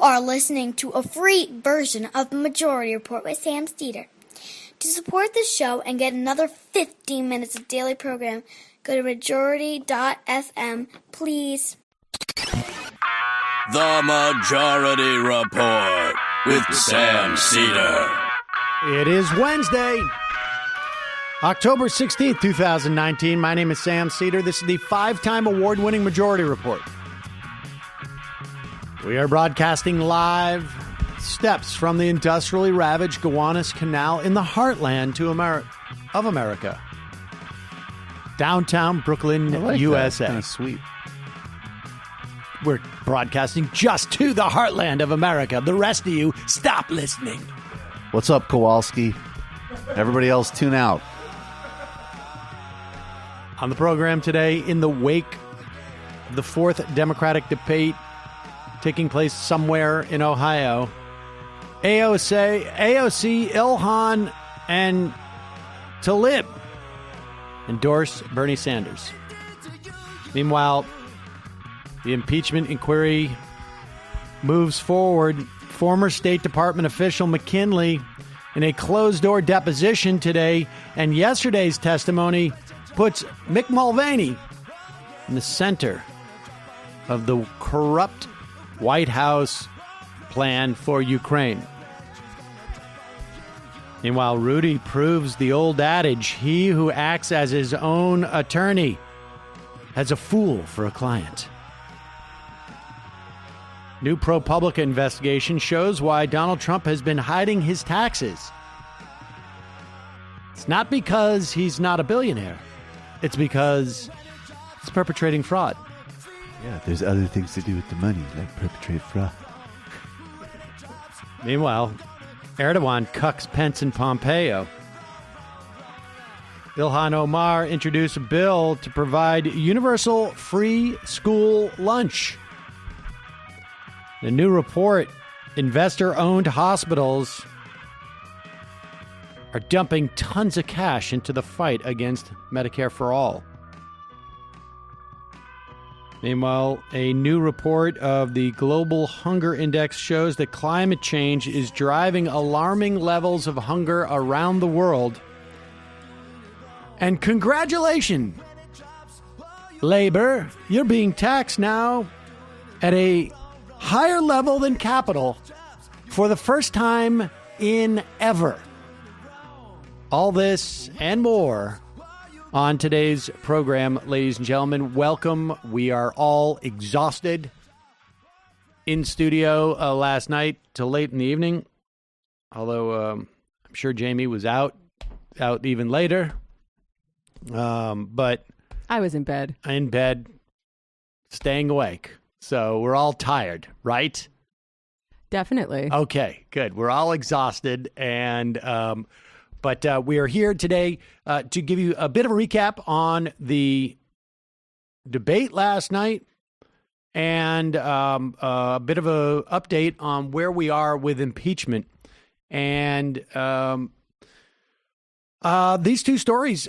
are listening to a free version of Majority Report with Sam Steyer. To support the show and get another 15 minutes of daily program, go to majority.fm, please. The Majority Report with Sam Steyer. It is Wednesday, October 16th, 2019. My name is Sam Steyer. This is the 5-time award-winning Majority Report. We are broadcasting live steps from the industrially ravaged Gowanus Canal in the heartland of America. Downtown Brooklyn, USA. Kind of sweet. We're broadcasting just to the heartland of America. The rest of you, stop listening. What's up, Kowalski? Everybody else, tune out. On the program today, in the wake of the 4th Democratic debate taking place somewhere in Ohio, AOC, Ilhan, and Tlaib endorse Bernie Sanders. Meanwhile, the impeachment inquiry moves forward. Former State Department official McKinley in a closed-door deposition today, and yesterday's testimony puts Mick Mulvaney in the center of the corrupt White House plan for Ukraine. Meanwhile, Rudy proves the old adage, he who acts as his own attorney has a fool for a client. New ProPublica investigation shows why Donald Trump has been hiding his taxes. It's not because he's not a billionaire. It's because he's perpetrating fraud. Yeah, there's other things to do with the money, like perpetrate fraud. Meanwhile, Erdogan cucks Pence and Pompeo. Ilhan Omar introduced a bill to provide universal free school lunch. The new report, investor-owned hospitals are dumping tons of cash into the fight against Medicare for All. Meanwhile, a new report of the Global Hunger Index shows that climate change is driving alarming levels of hunger around the world. And congratulations, labor, you're being taxed now at a higher level than capital for the first time in ever. All this and more on today's program, ladies and gentlemen. Welcome. We are all exhausted in studio last night till late in the evening. Although I'm sure Jamie was out even later. But I was in bed, staying awake. So we're all tired, right? Definitely. Okay, good. We're all exhausted, and but we are here today to give you a bit of a recap on the debate last night and a bit of a update on where we are with impeachment. And these two stories,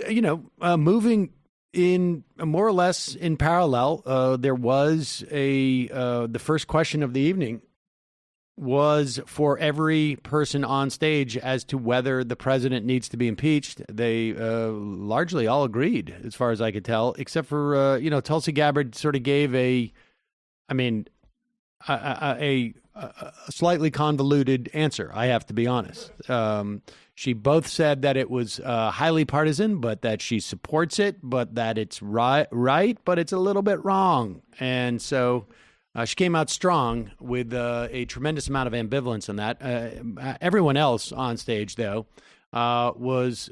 moving in more or less in parallel. There was the first question of the evening was for every person on stage as to whether the president needs to be impeached. They largely all agreed, as far as I could tell, except for, Tulsi Gabbard sort of gave a slightly convoluted answer, I have to be honest. She both said that it was highly partisan, but that she supports it, but that it's right, but it's a little bit wrong. And so she came out strong with a tremendous amount of ambivalence on that. Everyone else on stage, though, was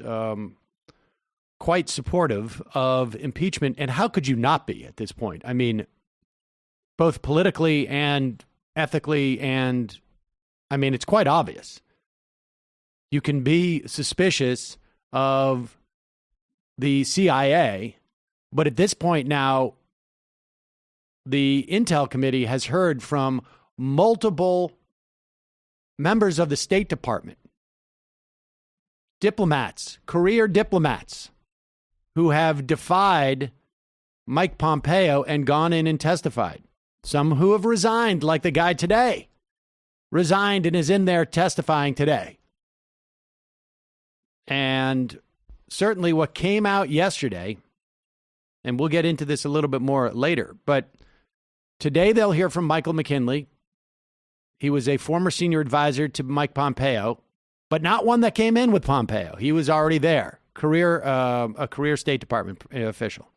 quite supportive of impeachment. And how could you not be at this point? I mean, both politically and ethically, and I mean, it's quite obvious. You can be suspicious of the CIA, but at this point now, the Intel Committee has heard from multiple members of the State Department, diplomats, career diplomats, who have defied Mike Pompeo and gone in and testified. Some who have resigned, like the guy today, resigned and is in there testifying today. And certainly what came out yesterday, and we'll get into this a little bit more later, but today they'll hear from Michael McKinley. He was a former senior advisor to Mike Pompeo, but not one that came in with Pompeo. He was already there, a career State Department official.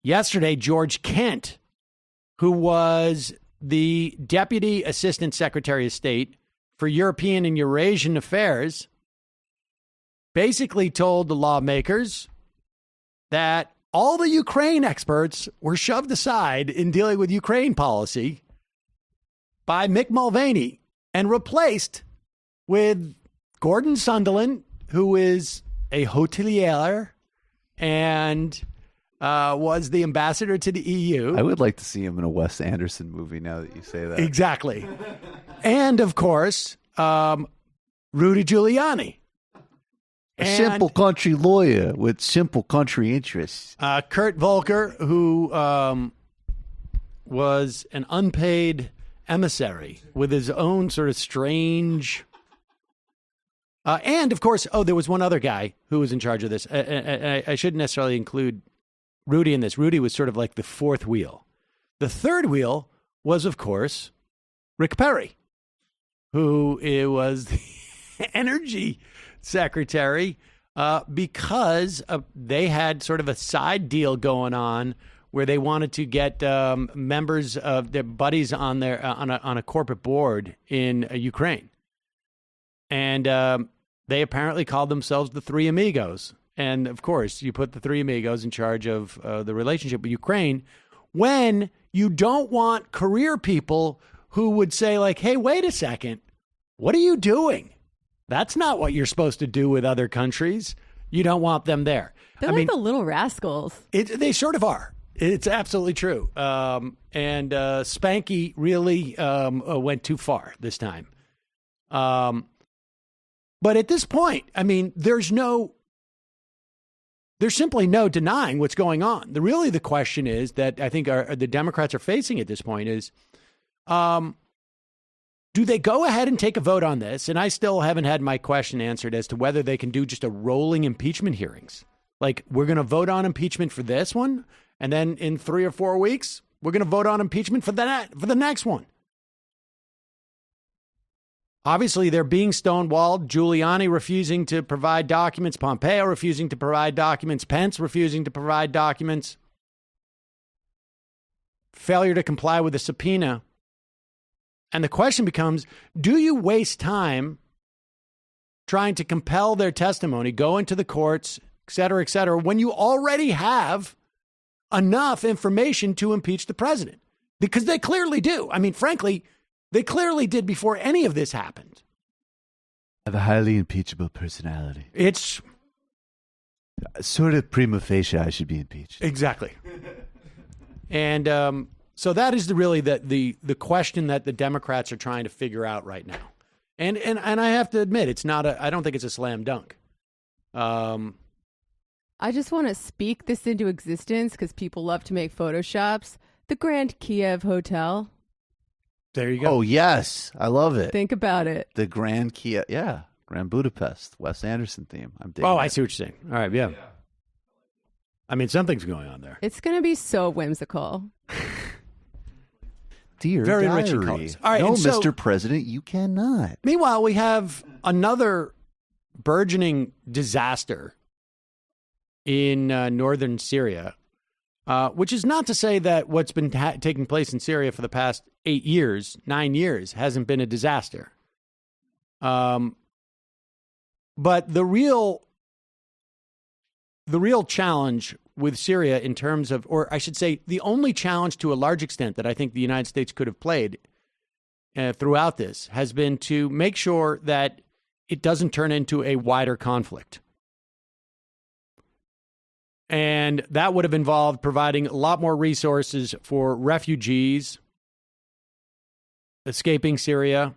Yesterday, George Kent, who was the Deputy Assistant Secretary of State for European and Eurasian Affairs, basically told the lawmakers that all the Ukraine experts were shoved aside in dealing with Ukraine policy by Mick Mulvaney and replaced with Gordon Sunderland, who is a hotelier and was the ambassador to the EU. I would like to see him in a Wes Anderson movie now that you say that. Exactly. And, of course, Rudy Giuliani. A simple country lawyer with simple country interests. Kurt Volker, who was an unpaid emissary with his own sort of strange... and, of course, there was one other guy who was in charge of this. I shouldn't necessarily include Rudy in this. Rudy was sort of like the fourth wheel. The third wheel was, of course, Rick Perry, who was the energy secretary because they had sort of a side deal going on where they wanted to get members of their buddies on their on a corporate board in Ukraine. And they apparently called themselves the Three Amigos. And, of course, you put the Three Amigos in charge of the relationship with Ukraine when you don't want career people who would say, like, hey, wait a second, what are you doing? That's not what you're supposed to do with other countries. You don't want them there. They're like the little rascals. They sort of are. It's absolutely true. And Spanky really went too far this time. But at this point, I mean, there's simply no denying what's going on. The question is that I think the Democrats are facing at this point is, do they go ahead and take a vote on this? And I still haven't had my question answered as to whether they can do just a rolling impeachment hearings. Like, we're going to vote on impeachment for this one, and then in 3 or 4 weeks, we're going to vote on impeachment for the next one. Obviously, they're being stonewalled. Giuliani refusing to provide documents. Pompeo refusing to provide documents. Pence refusing to provide documents. Failure to comply with the subpoena. And the question becomes, do you waste time trying to compel their testimony, go into the courts, et cetera, when you already have enough information to impeach the president? Because they clearly do. I mean, frankly, they clearly did before any of this happened. I have a highly impeachable personality. It's sort of prima facie I should be impeached. Exactly. And so that is really the question that the Democrats are trying to figure out right now. And I have to admit, I don't think it's a slam dunk. I just want to speak this into existence because people love to make Photoshops. The Grand Kiev Hotel. There you go. Oh, yes. I love it. Think about it. The Grand Kiev. Yeah. Grand Budapest. Wes Anderson theme. I'm digging I see what you're saying. All right. Yeah. I mean, something's going on there. It's going to be so whimsical. Dear Very diary. rich in colors. All right, no, so, Mr. President, you cannot. Meanwhile, we have another burgeoning disaster in northern Syria, which is not to say that what's been taking place in Syria for the past 9 years, hasn't been a disaster. But the real challenge with Syria in terms of, or I should say, the only challenge to a large extent that I think the United States could have played throughout this has been to make sure that it doesn't turn into a wider conflict. And that would have involved providing a lot more resources for refugees escaping Syria.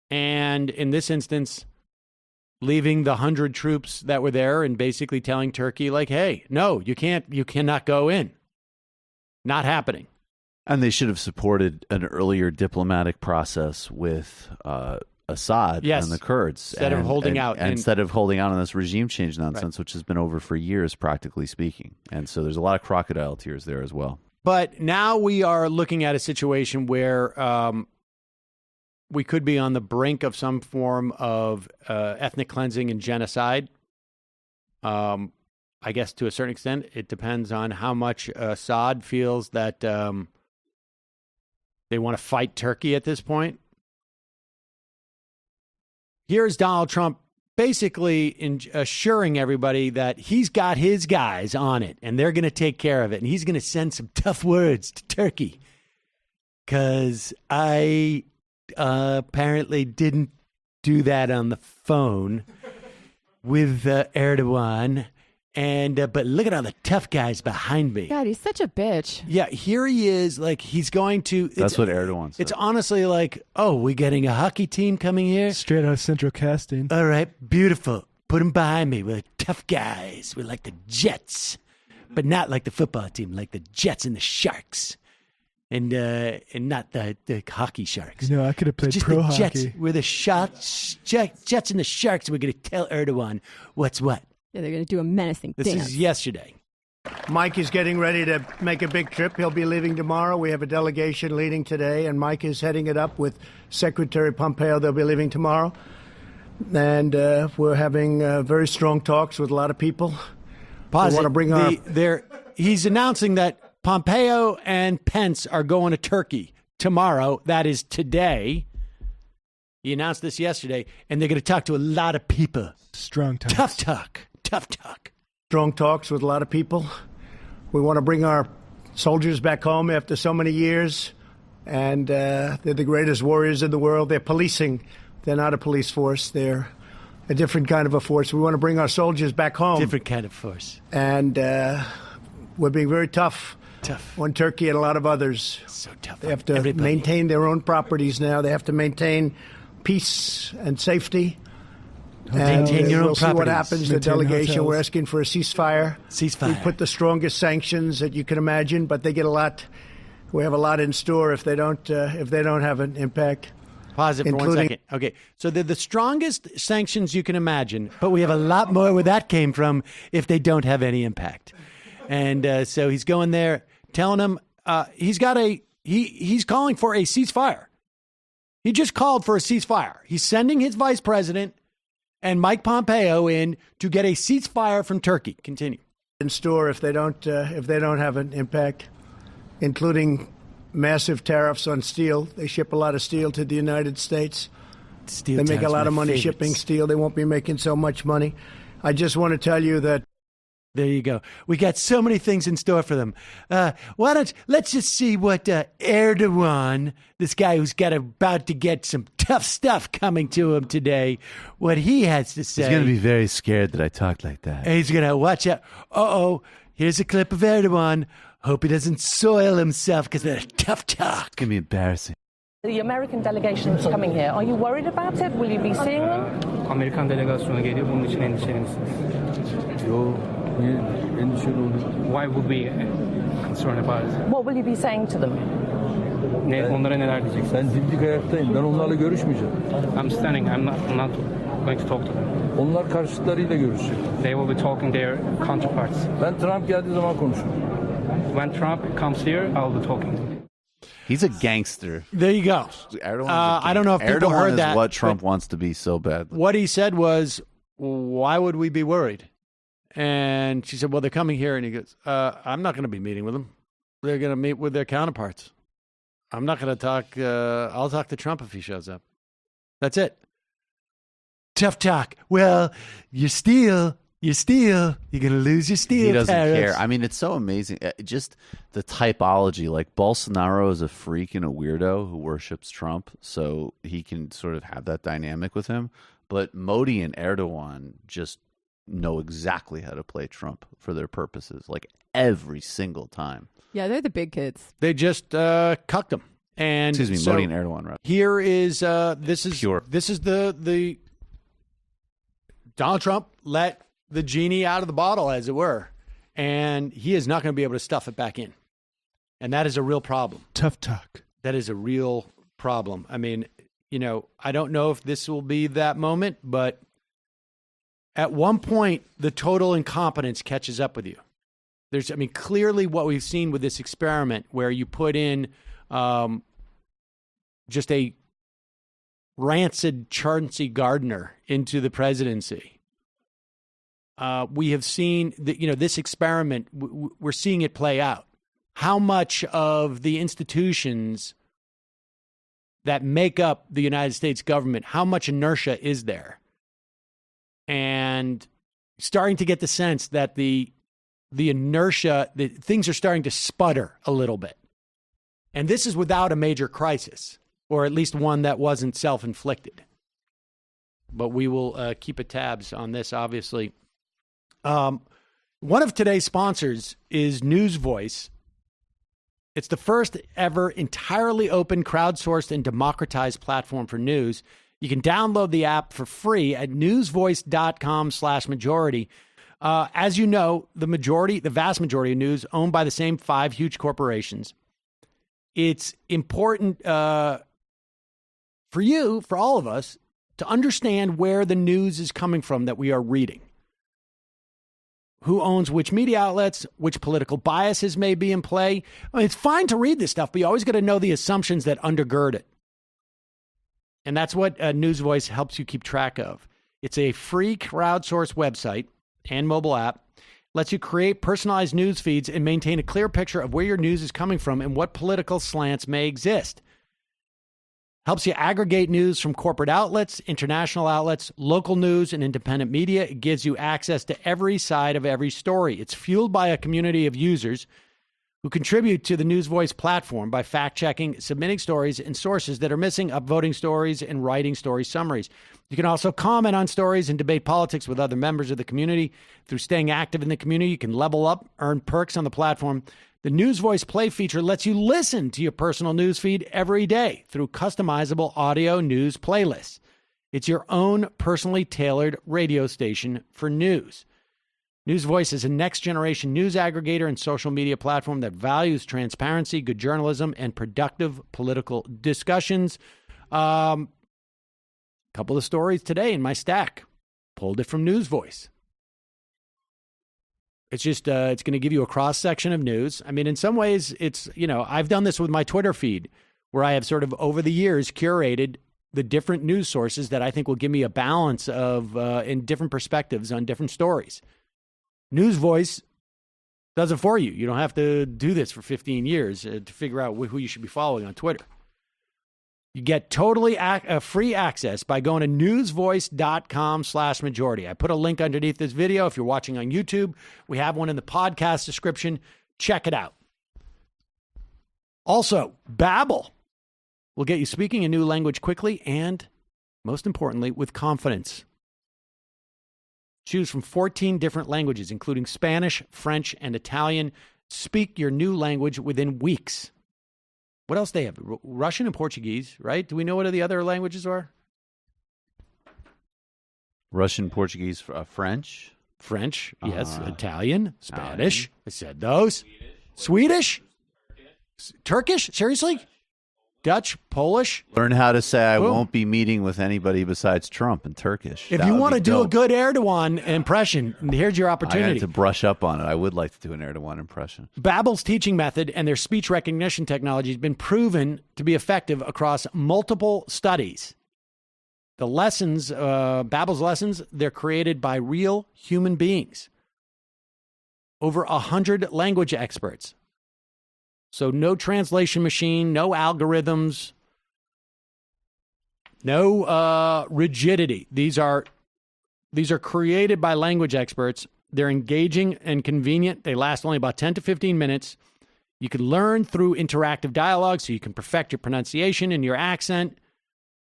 And in this instance, leaving the 100 troops that were there and basically telling Turkey, like, hey, no, you cannot go in. Not happening. And they should have supported an earlier diplomatic process with Assad and the Kurds. Instead of holding out. And instead of holding out on this regime change nonsense, which has been over for years, practically speaking. And so there's a lot of crocodile tears there as well. But now we are looking at a situation where we could be on the brink of some form of ethnic cleansing and genocide. I guess to a certain extent, it depends on how much Assad feels that they want to fight Turkey at this point. Here's Donald Trump basically assuring everybody that he's got his guys on it and they're going to take care of it. And he's going to send some tough words to Turkey because I apparently didn't do that on the phone with Erdogan. And but look at all the tough guys behind me. God, he's such a bitch. Yeah, here he is. Like he's going to. That's what Erdogan said. It's honestly like, oh, we getting a hockey team coming here? Straight out of Central Casting. All right, beautiful. Put them behind me. We're tough guys. We're like the Jets, but not like the football team, like the Jets and the Sharks, and not the hockey Sharks. You know, I could have played just pro the hockey. Jets. We're the Jets and the Sharks. We're going to tell Erdogan what's what. Yeah, they're going to do a menacing This dance. is yesterday. Mike is getting ready to make a big trip. He'll be leaving tomorrow. We have a delegation leaving today, and Mike is heading it up with Secretary Pompeo. They'll be leaving tomorrow. And we're having very strong talks with a lot of people. Pause. We want to bring he's announcing that Pompeo and Pence are going to Turkey tomorrow. That is today. He announced this yesterday, and they're going to talk to a lot of people. Strong talk. Tough talk. Tough talk. Strong talks with a lot of people. We want to bring our soldiers back home after so many years. And they're the greatest warriors in the world. They're policing. They're not a police force. They're a different kind of a force. We want to bring our soldiers back home. Different kind of force. And we're being very tough. Tough. On Turkey and a lot of others. So tough. They have to maintain their own properties now. They have to maintain peace and safety. Maintain your own we'll see what properties. happens. Maintain The delegation, hotels. we're asking for a ceasefire. Ceasefire. We put the strongest sanctions that you can imagine, but they get a lot. We have a lot in store if they don't have an impact. Pause it for 1 second. Okay, so they're the strongest sanctions you can imagine, but we have a lot more where that came from if they don't have any impact. And so he's going there, telling them he's calling for a ceasefire. He just called for a ceasefire. He's sending his vice president and Mike Pompeo in to get a ceasefire from Turkey. Continue. In store if they don't have an impact, including massive tariffs on steel. They ship a lot of steel to the United States. Steel they make a tariffs, lot of my money favorites. shipping steel. They won't be making so much money. I just want to tell you that. There you go. We got so many things in store for them. Let's just see what Erdogan, this guy who's about to get some tough stuff coming to him today, what he has to say. He's going to be very scared that I talked like that. And he's going to watch out. Here's a clip of Erdogan. Hope he doesn't soil himself because of the tough talk. It's going to be embarrassing. The American delegation is coming here. Are you worried about it? Will you be seeing them? Amerikan delegasyonu geliyor. Bunun için endişeli misiniz? Yo, niye endişeli oldun? Why would we concerned about it? What will you be saying to them? Onlara neler diyeceksin? Ben dimdik ayaktayım. Ben onlarla görüşmeyeceğim. I'm standing. I'm not going to talk to them. Onlar karşıtlarıyla görüşecek. They will be talking their counterparts. Ben Trump geldiği zaman konuşurum. When Trump comes here, I'll be talking. He's a gangster. There you go. I don't know if people Erdogan heard is that. what Trump wants to be so badly. What he said was, why would we be worried? And she said, well, they're coming here. And he goes, I'm not going to be meeting with them. They're going to meet with their counterparts. I'm not going to talk. I'll talk to Trump if he shows up. That's it. Tough talk. Well, you steal. You're going to lose your steel. He doesn't tariffs. care. I mean, it's so amazing. Just the typology. Like, Bolsonaro is a freak and a weirdo who worships Trump, so he can sort of have that dynamic with him. But Modi and Erdogan just know exactly how to play Trump for their purposes, like every single time. Yeah, they're the big kids. They just cucked him. And Excuse me, so Modi and Erdogan, right? Here is this is Pure. This is the Donald Trump let the genie out of the bottle, as it were, and he is not going to be able to stuff it back in. And that is a real problem. Tough talk. That is a real problem. I mean, I don't know if this will be that moment, but at one point, the total incompetence catches up with you. Clearly what we've seen with this experiment where you put in just a rancid Chauncey Gardner into the presidency. We have seen this experiment. We're seeing it play out. How much of the institutions that make up the United States government, how much inertia is there? And starting to get the sense that the inertia, things are starting to sputter a little bit. And this is without a major crisis, or at least one that wasn't self-inflicted. But we will keep a tabs on this, obviously. One of today's sponsors is News Voice. It's the first ever entirely open, crowdsourced, and democratized platform for news. You can download the app for free at newsvoice.com/majority. As you know, the vast majority of news owned by the same 5 huge corporations. It's important for all of us, to understand where the news is coming from that we are reading. Who owns which media outlets, which political biases may be in play. It's fine to read this stuff, but you always got to know the assumptions that undergird it. And that's what News Voice helps you keep track of. It's a free crowdsourced website and mobile app. Lets you create personalized news feeds and maintain a clear picture of where your news is coming from and what political slants may exist. Helps you aggregate news from corporate outlets, international outlets, local news, and independent media. It gives you access to every side of every story. It's fueled by a community of users who contribute to the News Voice platform by fact-checking, submitting stories and sources that are missing, upvoting stories, and writing story summaries. You can also comment on stories and debate politics with other members of the community. Through staying active in the community, you can level up, earn perks on the platform. The News Voice Play feature lets you listen to your personal news feed every day through customizable audio news playlists. It's your own personally tailored radio station for news. News Voice is a next-generation news aggregator and social media platform that values transparency, good journalism, and productive political discussions. Couple of stories today in my stack. Pulled it from News Voice. It's just, it's going to give you a cross-section of news. I mean, in some ways, it's, I've done this with my Twitter feed, where I have sort of, over the years, curated the different news sources that I think will give me a balance of, in different perspectives on different stories. News Voice does it for you. You don't have to do this for 15 years to figure out who you should be following on Twitter. You get totally free access by going to newsvoice.com/majority. I put a link underneath this video. If you're watching on YouTube, we have one in the podcast description. Check it out. Also, Babbel will get you speaking a new language quickly and, most importantly, with confidence. Choose from 14 different languages, including Spanish, French, and Italian. Speak your new language within weeks. What else they have? Russian and Portuguese, right? Do we know what the other languages are? Russian, Portuguese, French. French, yes. Italian, Spanish. I said those. Swedish? Turkish? Seriously? Dutch, Polish. Learn how to say I won't be meeting with anybody besides Trump in Turkish. If you want to do a good Erdogan impression, here's your opportunity. I have to brush up on it. I would like to do an Erdogan impression. Babbel's teaching method and their speech recognition technology has been proven to be effective across multiple studies. The lessons, Babbel's lessons, they're created by real human beings. Over 100 language experts. So no translation machine, no algorithms, no rigidity. These are created by language experts. They're engaging and convenient. They last only about 10 to 15 minutes. You can learn through interactive dialogue, so you can perfect your pronunciation and your accent,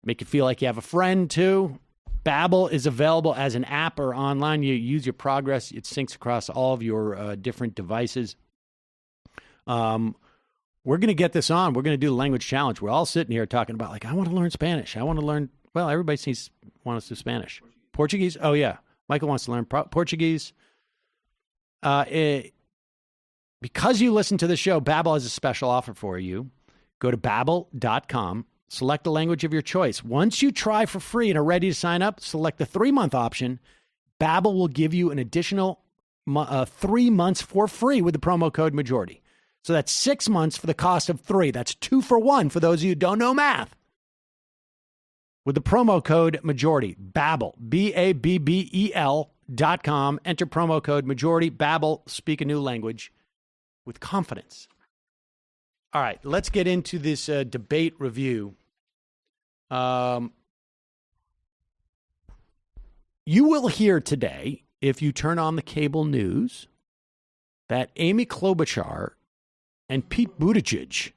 make you feel like you have a friend too. Babbel is available as an app or online. You use your progress. It syncs across all of your different devices. We're going to get this on. We're going to do the language challenge. We're all sitting here talking about, like, I want to learn Spanish. I want to learn, well, everybody wants to do Spanish. Portuguese? Oh, yeah. Michael wants to learn Portuguese. because you listen to the show, Babbel has a special offer for you. Go to Babbel.com, select the language of your choice. Once you try for free and are ready to sign up, select the 3-month option. Babbel will give you an additional 3 months for free with the promo code Majority. So that's 6 months for the cost of 3. That's 2 for 1 for those of you who don't know math. With the promo code Majority, Babbel, Babbel.com. Enter promo code Majority. Babbel, speak a new language with confidence. All right, let's get into this debate review. You will hear today, if you turn on the cable news, that Amy Klobuchar and Pete Buttigieg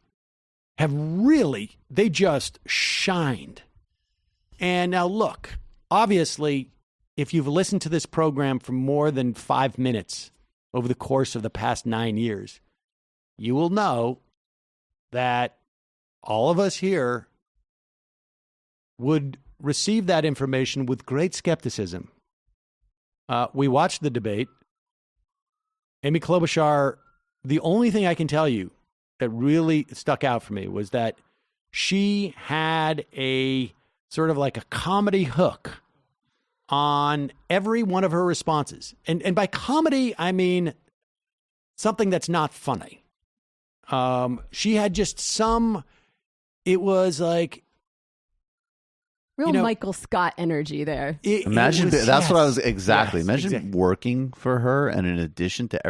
have really, they just shined. And now look, obviously, if you've listened to this program for more than 5 minutes over the course of the past 9 years, you will know that all of us here would receive that information with great skepticism. We watched the debate. Amy Klobuchar, the only thing I can tell you that really stuck out for me was that she had a sort of like a comedy hook on every one of her responses. And by comedy, I mean something that's not funny. She had just it was like, real Michael Scott energy there. Imagine it was, that's what I was exactly. Imagine working for her, and in addition to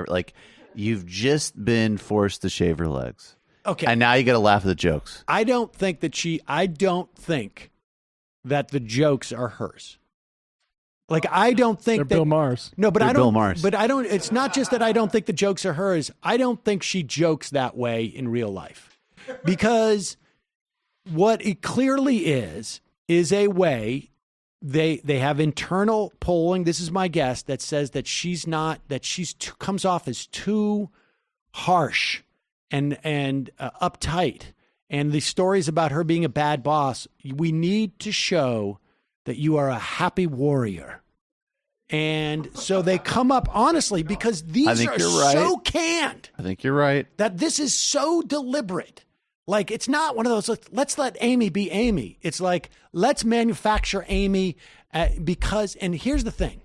you've just been forced to shave her legs. Okay. And now you got to laugh at the jokes. I don't think that the jokes are hers. Like, I don't think They're Bill Maher's. No, but They're I don't. Bill Maher's. But I don't. It's not just that I don't think the jokes are hers. I don't think she jokes that way in real life, because what it clearly is a way they have internal polling. This is my guess, that says that comes off as too harsh and uptight. And the stories about her being a bad boss, we need to show that you are a happy warrior. And so they come up, honestly, because these are so canned. I think you're right. That this is so deliberate. Like, it's not one of those, let's let Amy be Amy. It's like, let's manufacture Amy because, and here's the thing.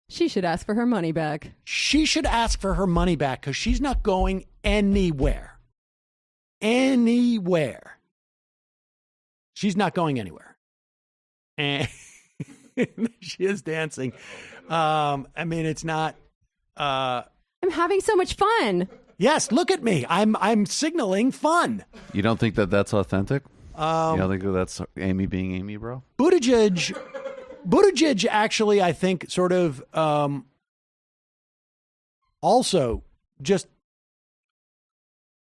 She should ask for her money back. She should ask for her money back because she's not going anywhere. Anywhere. She's not going anywhere. And she is dancing. I mean, it's not. I'm having so much fun. Yes, look at me. I'm signaling fun. You don't think that that's authentic? You don't think that that's Amy being Amy, bro? Buttigieg actually, I think, sort of also just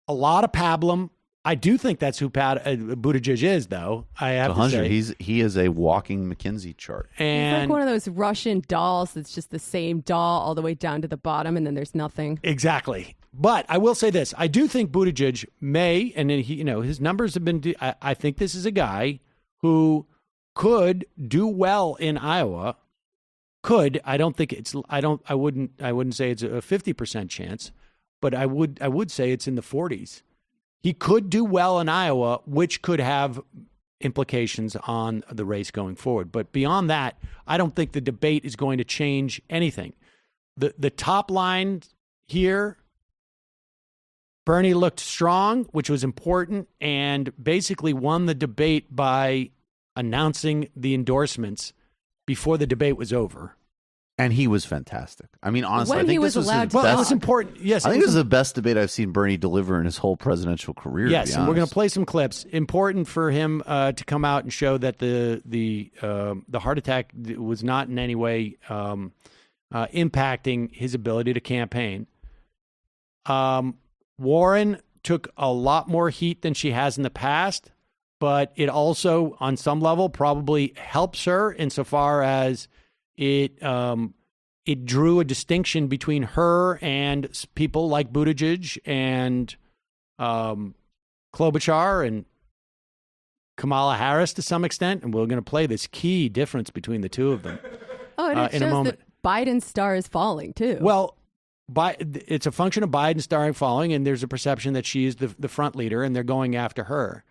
a lot of pablum. I do think that's who Buttigieg is, though. I have to say. He is a walking McKinsey chart. And he's like one of those Russian dolls that's just the same doll all the way down to the bottom, and then there's nothing. Exactly. But I will say this. I do think Buttigieg may, and he, his numbers have been, I think this is a guy who could do well in Iowa. I don't think I wouldn't say it's a 50% chance, but I would say it's in the 40s. He could do well in Iowa, which could have implications on the race going forward. But beyond that, I don't think the debate is going to change anything. The top line here, Bernie looked strong, which was important, and basically won the debate by announcing the endorsements before the debate was over. And he was fantastic. I mean, honestly, when I think he was this was allowed his to best. Well, it was important. Yes, I think this is the best debate I've seen Bernie deliver in his whole presidential career. Yes, to be and we're going honest. to play some clips. Important for him to come out and show that the heart attack was not in any way impacting his ability to campaign. Warren took a lot more heat than she has in the past, but it also, on some level, probably helps her insofar as it drew a distinction between her and people like Buttigieg and Klobuchar and Kamala Harris to some extent, and we're going to play this key difference betwing the two of them. Oh, and it in a shows moment. that Biden's star is falling, too. Well, it's a function of Biden's starring following, and there's a perception that she is the front leader, and they're going after her.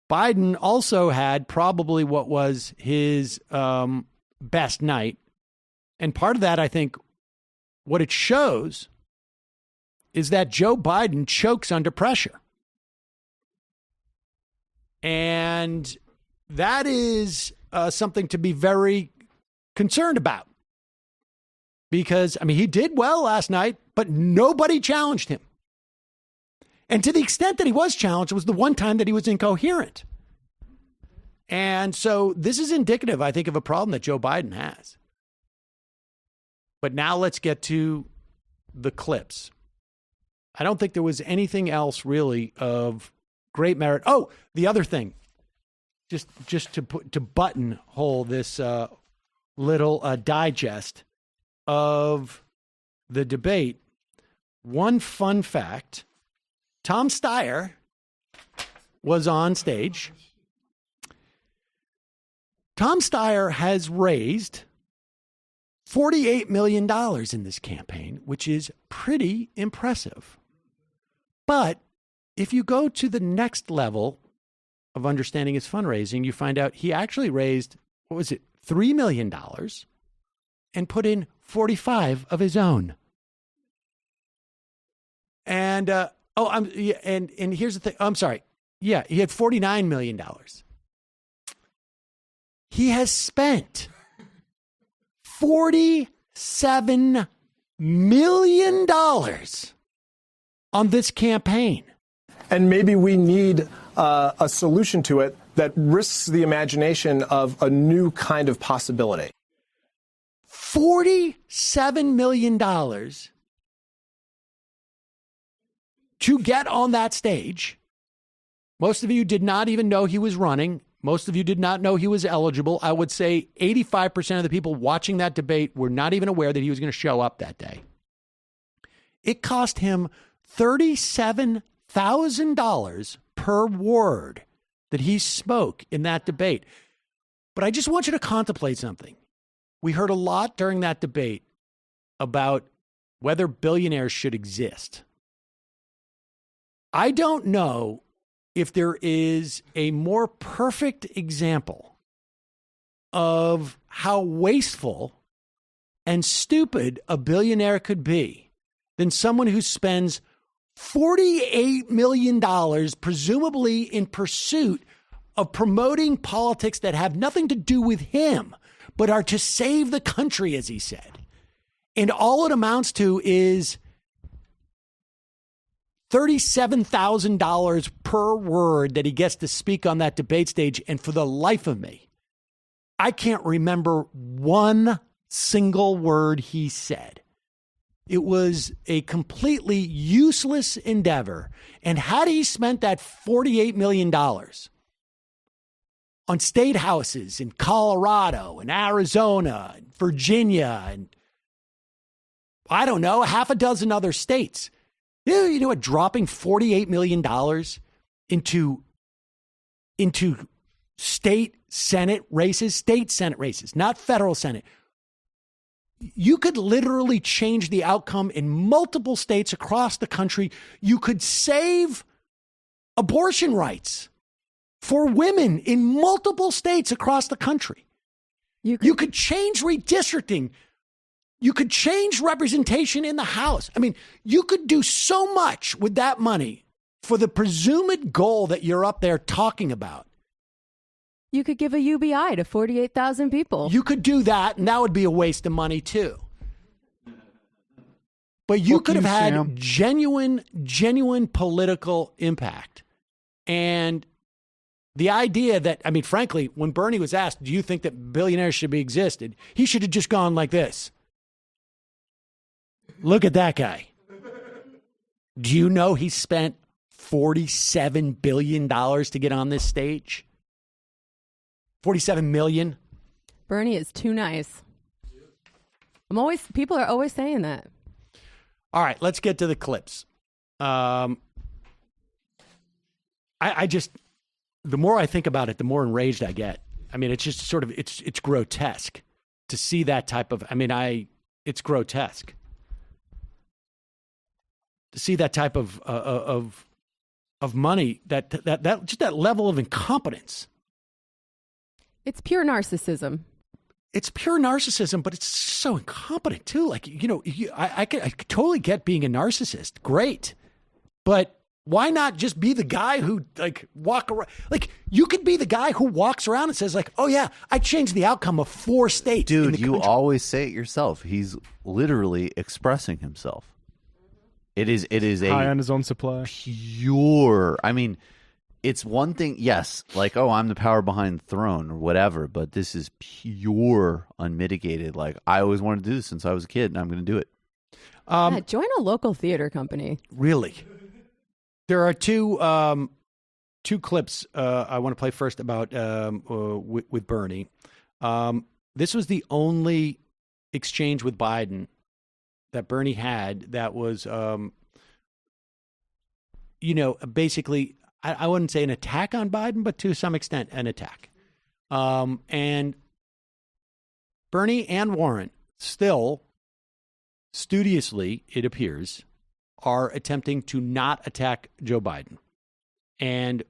Biden also had probably what was his best night. And part of that, I think, what it shows is that Joe Biden chokes under pressure. And that is something to be very concerned about. Because, I mean, he did well last night, but nobody challenged him. And to the extent that he was challenged, it was the one time that he was incoherent. And so this is indicative, I think, of a problem that Joe Biden has. But now let's get to the clips. I don't think there was anything else really of great merit. Oh, the other thing, just to buttonhole this little digest of the debate. One fun fact: Tom Steyer was on stage. Tom Steyer has raised $48 million in this campaign, which is pretty impressive. But if you go to the next level of understanding his fundraising, you find out he actually raised, $3 million and put in 45 of his own. And, and here's the thing. I'm sorry. Yeah, he had $49 million. He has spent $47 million on this campaign. And maybe we need a solution to it that risks the imagination of a new kind of possibility. $47 million to get on that stage. Most of you did not even know he was running. Most of you did not know he was eligible. I would say 85% of the people watching that debate were not even aware that he was going to show up that day. It cost him $37,000 per word that he spoke in that debate. But I just want you to contemplate something. We heard a lot during that debate about whether billionaires should exist. I don't know if there is a more perfect example of how wasteful and stupid a billionaire could be than someone who spends $48 million, presumably in pursuit of promoting politics that have nothing to do with him, but are to save the country, as he said. And all it amounts to is $37,000 per word that he gets to speak on that debate stage. And for the life of me, I can't remember one single word he said. It was a completely useless endeavor. And had he spent that $48 million on state houses in Colorado and Arizona and Virginia and, I don't know, half a dozen other states, you know what, dropping $48 million into state Senate races, not federal Senate. You could literally change the outcome in multiple states across the country. You could save abortion rights for women in multiple states across the country. You could change redistricting. You could change representation in the House. I mean, you could do so much with that money for the presumed goal that you're up there talking about. You could give a UBI to 48,000 people. You could do that, and that would be a waste of money, too. But you could have had genuine political impact. And the idea that, I mean, frankly, when Bernie was asked, do you think that billionaires should be existed? He should have just gone like this. Look at that guy. Do you know he spent $47 billion to get on this stage? 47 million. Bernie is too nice. People are always saying that. All right, let's get to the clips. I just, the more I think about it, the more enraged I get. I mean, it's just sort of, it's grotesque to see that type of, it's grotesque. to see that type of money, that just that level of incompetence. It's pure narcissism. It's pure narcissism, but it's so incompetent too. Like, I could totally get being a narcissist. Great. But why not just be the guy who walk around? Like, you could be the guy who walks around and says like, oh yeah, I changed the outcome of 4 states. Dude, you always say it yourself. He's literally expressing himself. It is high on his own supply. Pure. I mean, it's one thing, yes, like, oh, I'm the power behind the throne or whatever, but this is pure, unmitigated. Like, I always wanted to do this since I was a kid, and I'm going to do it. Join a local theater company. Really? There are two clips I want to play first about with Bernie. This was the only exchange with Biden that Bernie had that was, basically, I wouldn't say an attack on Biden, but to some extent an attack. And Bernie and Warren still studiously, it appears, are attempting to not attack Joe Biden. And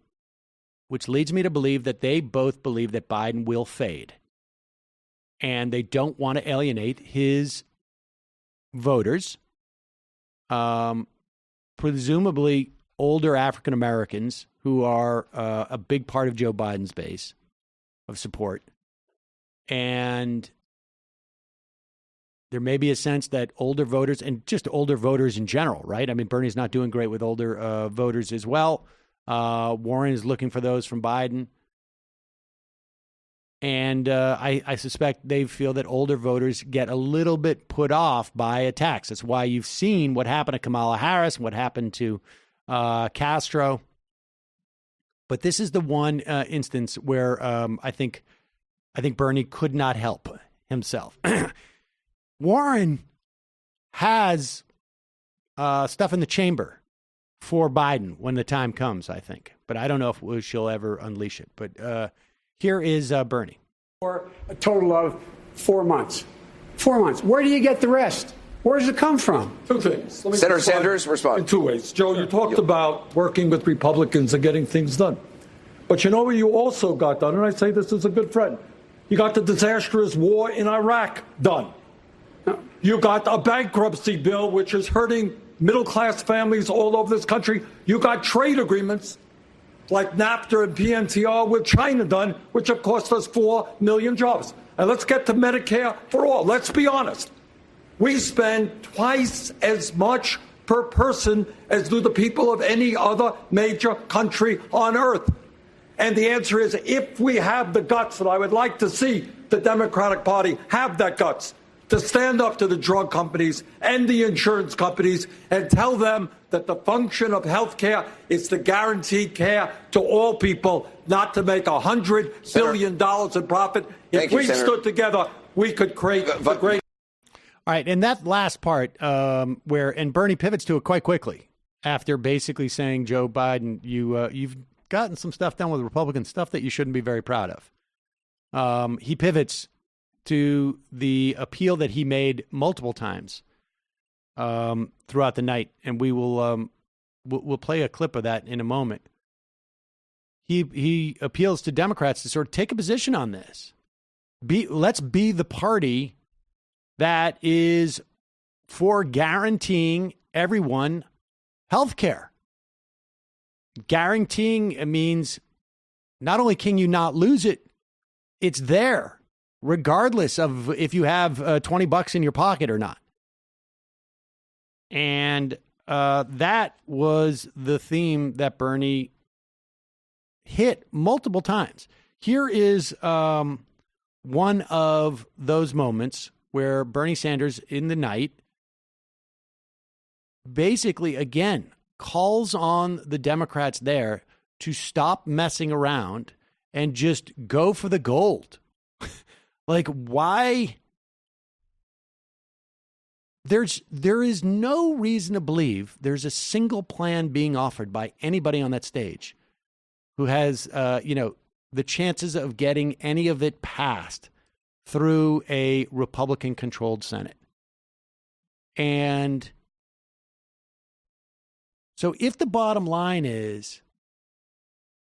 which leads me to believe that they both believe that Biden will fade. And they don't want to alienate his voters, presumably older African Americans who are a big part of Joe Biden's base of support. And there may be a sense that older voters, and just older voters in general, right? I mean, Bernie's not doing great with older voters as well. Warren is looking for those from Biden. And I suspect they feel that older voters get a little bit put off by attacks. That's why you've seen what happened to Kamala Harris and what happened to Castro. But this is the one instance where I think Bernie could not help himself. Warren has stuff in the chamber for Biden when the time comes, I think. But I don't know if she'll ever unleash it. But here is Bernie. For a total of 4 months. 4 months. Where do you get the rest? Where does it come from? Two things. Senator Sanders, respond. In 2 ways. Joe, you talked about working with Republicans and getting things done. But you know what you also got done, and I say this as a good friend. You got the disastrous war in Iraq done. You got a bankruptcy bill, which is hurting middle-class families all over this country. You got trade agreements like NAFTA and PNTR with China done, which have cost us 4 million jobs. And let's get to Medicare for all. Let's be honest. We spend twice as much per person as do the people of any other major country on earth. And the answer is, if we have the guts, and I would like to see the Democratic Party have that guts, to stand up to the drug companies and the insurance companies and tell them that the function of health care is to guarantee care to all people, not to make $100 billion in profit. If we stood together, we could create the great. All right, and that last part and Bernie pivots to it quite quickly after basically saying, Joe Biden, you've gotten some stuff done with Republicans, stuff that you shouldn't be very proud of. He pivots to the appeal that he made multiple times throughout the night, and we'll play a clip of that in a moment. He appeals to Democrats to sort of take a position on this. Let's be the party that is for guaranteeing everyone health care. Guaranteeing means not only can you not lose it, it's there, regardless of if you have $20 in your pocket or not. And that was the theme that Bernie hit multiple times. Here is one of those moments where Bernie Sanders in the night basically, again, calls on the Democrats there to stop messing around and just go for the gold. Like, why? There is no reason to believe there's a single plan being offered by anybody on that stage who has, the chances of getting any of it passed through a Republican-controlled Senate. And So if the bottom line is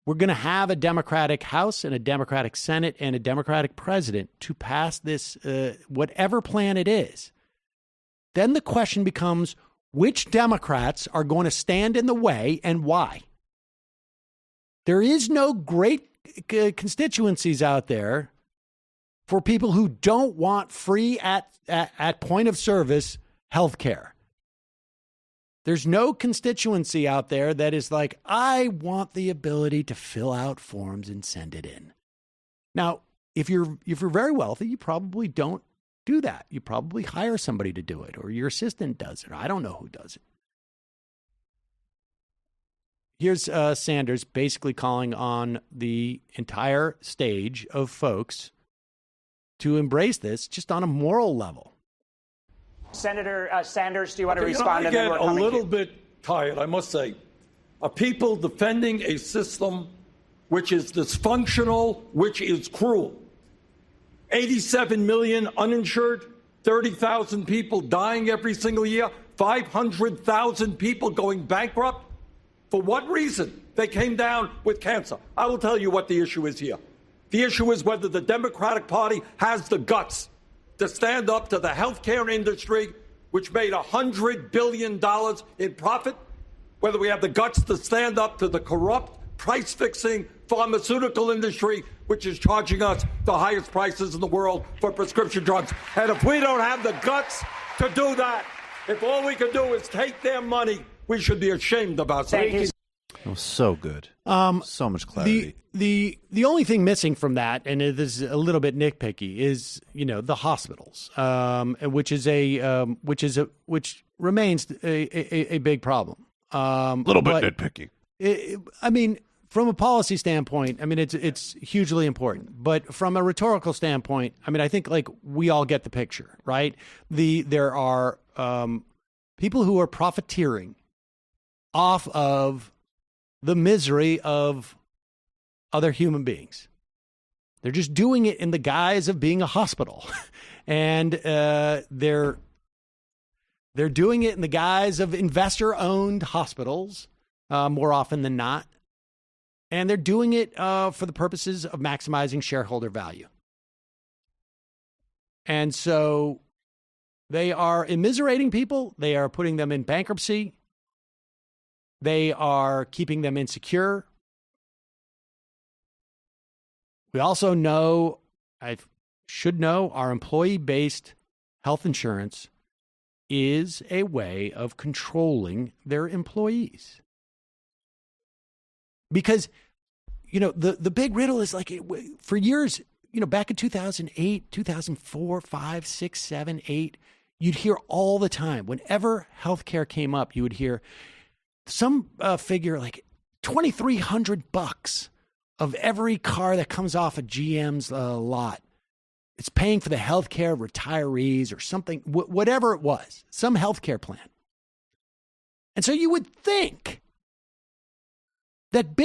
we're going to have a Democratic House and a Democratic Senate and a Democratic president to pass this, whatever plan it is, then the question becomes, which Democrats are going to stand in the way and why? There is no great constituencies out there for people who don't want free at point of service health care. There's no constituency out there that is like, I want the ability to fill out forms and send it in. Now, if you're very wealthy, you probably don't do that. You probably hire somebody to do it, or your assistant does it. Or I don't know who does it. Here's Sanders basically calling on the entire stage of folks to embrace this just on a moral level. Senator Sanders, do you want to respond? I get a little bit tired, I must say, of people defending a system which is dysfunctional, which is cruel. 87 million uninsured, 30,000 people dying every single year, 500,000 people going bankrupt. For what reason? They came down with cancer. I will tell you what the issue is here. The issue is whether the Democratic Party has the guts to stand up to the healthcare industry, which made $100 billion in profit, whether we have the guts to stand up to the corrupt, price-fixing pharmaceutical industry, which is charging us the highest prices in the world for prescription drugs. And if we don't have the guts to do that, if all we can do is take their money, we should be ashamed of ourselves. It was so good. So much clarity. The only thing missing from that, and it is a little bit nitpicky, is the hospitals, which remains a big problem. Little bit nitpicky. From a policy standpoint, it's hugely important. But from a rhetorical standpoint, I think we all get the picture, right? There are people who are profiteering off of the misery of other human beings. They're just doing it in the guise of being a hospital. And they're doing it in the guise of investor-owned hospitals more often than not. And they're doing it for the purposes of maximizing shareholder value. And so they are immiserating people. They are putting them in bankruptcy. They are keeping them insecure. We also know, I should know, our employee-based health insurance is a way of controlling their employees. Because, the big riddle is for years, back in 2008, 2004, 5, 6, 7, 8, you'd hear all the time, whenever healthcare came up, you would hear some figure like $2,300 of every car that comes off of GM's lot. It's paying for the healthcare retirees or something, whatever it was, some healthcare plan. And so you would think that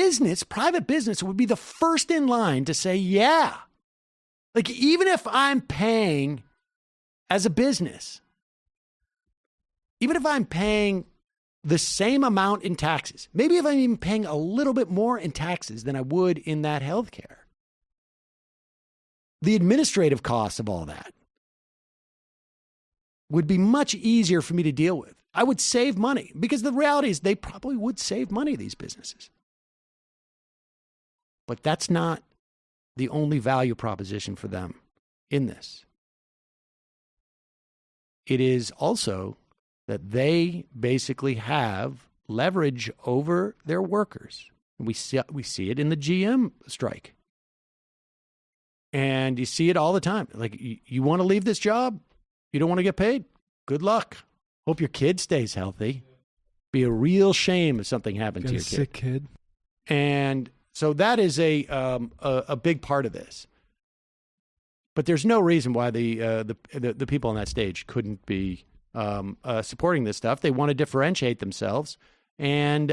private business would be the first in line to say, yeah, even if I'm paying as a business, even if I'm paying the same amount in taxes, maybe if I'm even paying a little bit more in taxes than I would in that healthcare, the administrative costs of all that would be much easier for me to deal with. I would save money, because the reality is they probably would save money, these businesses. But that's not the only value proposition for them in this. It is also that they basically have leverage over their workers. We see it in the GM strike. And you see it all the time. You want to leave this job? You don't want to get paid? Good luck. Hope your kid stays healthy. Be a real shame if something happened to your kid. Sick kid. And so that is a big part of this. But there's no reason why the people on that stage couldn't be supporting this stuff. They want to differentiate themselves, and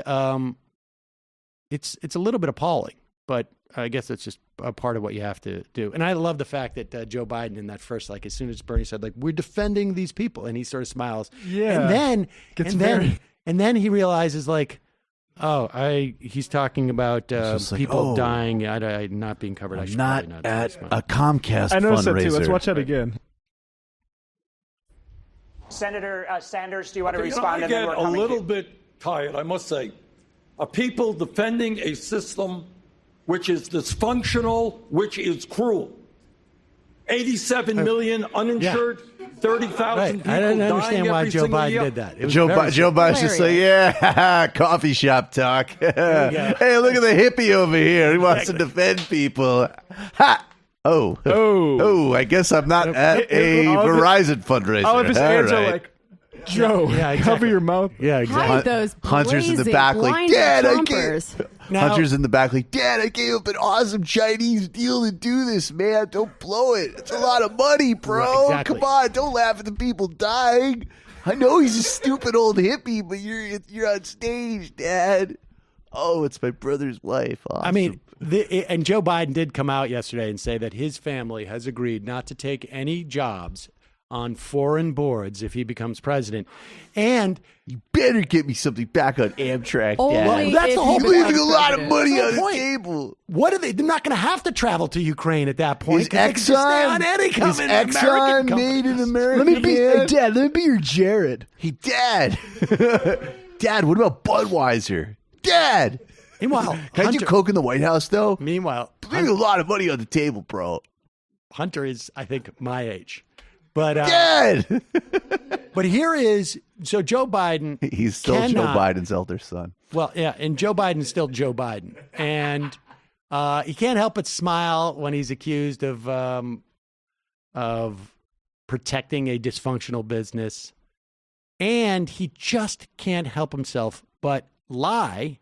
it's a little bit appalling. But I guess that's just a part of what you have to do. And I love the fact that Joe Biden in that first, as soon as Bernie said, we're defending these people, and he sort of smiles. Yeah. And then And then he realizes, like, he's talking about people dying, not being covered. I should not not at a Comcast I noticed that fundraiser. too. Let's watch that again. Senator Sanders, do you want to Okay, respond? I And then get we're a coming little to you. bit tired, I must say, of people defending a system which is dysfunctional, which is cruel. 87 million uninsured, 30,000 people I don't dying understand why every Joe single Biden year. did that. It was Joe very Biden's just like, yeah, coffee shop talk. Hey, look at the hippie over here. He wants to defend people. Ha! Oh, I guess I'm not at a Verizon fundraiser. All of his All hands are right. like, Joe, cover your mouth. Yeah, exactly. Hide those Hunter's in the blazing, back like, blinding Dad, Trumpers. Hunter's in the back like, Dad, I gave up an awesome Chinese deal to do this, man. Don't blow it. It's a lot of money, bro. Right, exactly. Come on, don't laugh at the people dying. I know he's a stupid old hippie, but you're on stage, Dad. Oh, it's my brother's wife. Awesome. I mean, and Joe Biden did come out yesterday and say that his family has agreed not to take any jobs on foreign boards if he becomes president. And you better get me something back on Amtrak, Only Dad. if That's the whole You're leaving becomes a lot of president. money That's on the the point. table. what are they? They're not going to have to travel to Ukraine at that point. Is 'cause they can just stay on any Exxon American made in companies. America? Let me be, man? Dad, let me be your Jared. Hey, Dad. Dad, what about Budweiser? Dad. Meanwhile, Can I do coke in the White House, though? Meanwhile, Leaving a lot of money on the table, bro. Hunter is, I think, my age. But Dad. but here is so Joe Biden. He's still Joe cannot- Biden's elder son. Well, yeah, and Joe Biden's still Joe Biden, and he can't help but smile when he's accused of protecting a dysfunctional business, and he just can't help himself but lie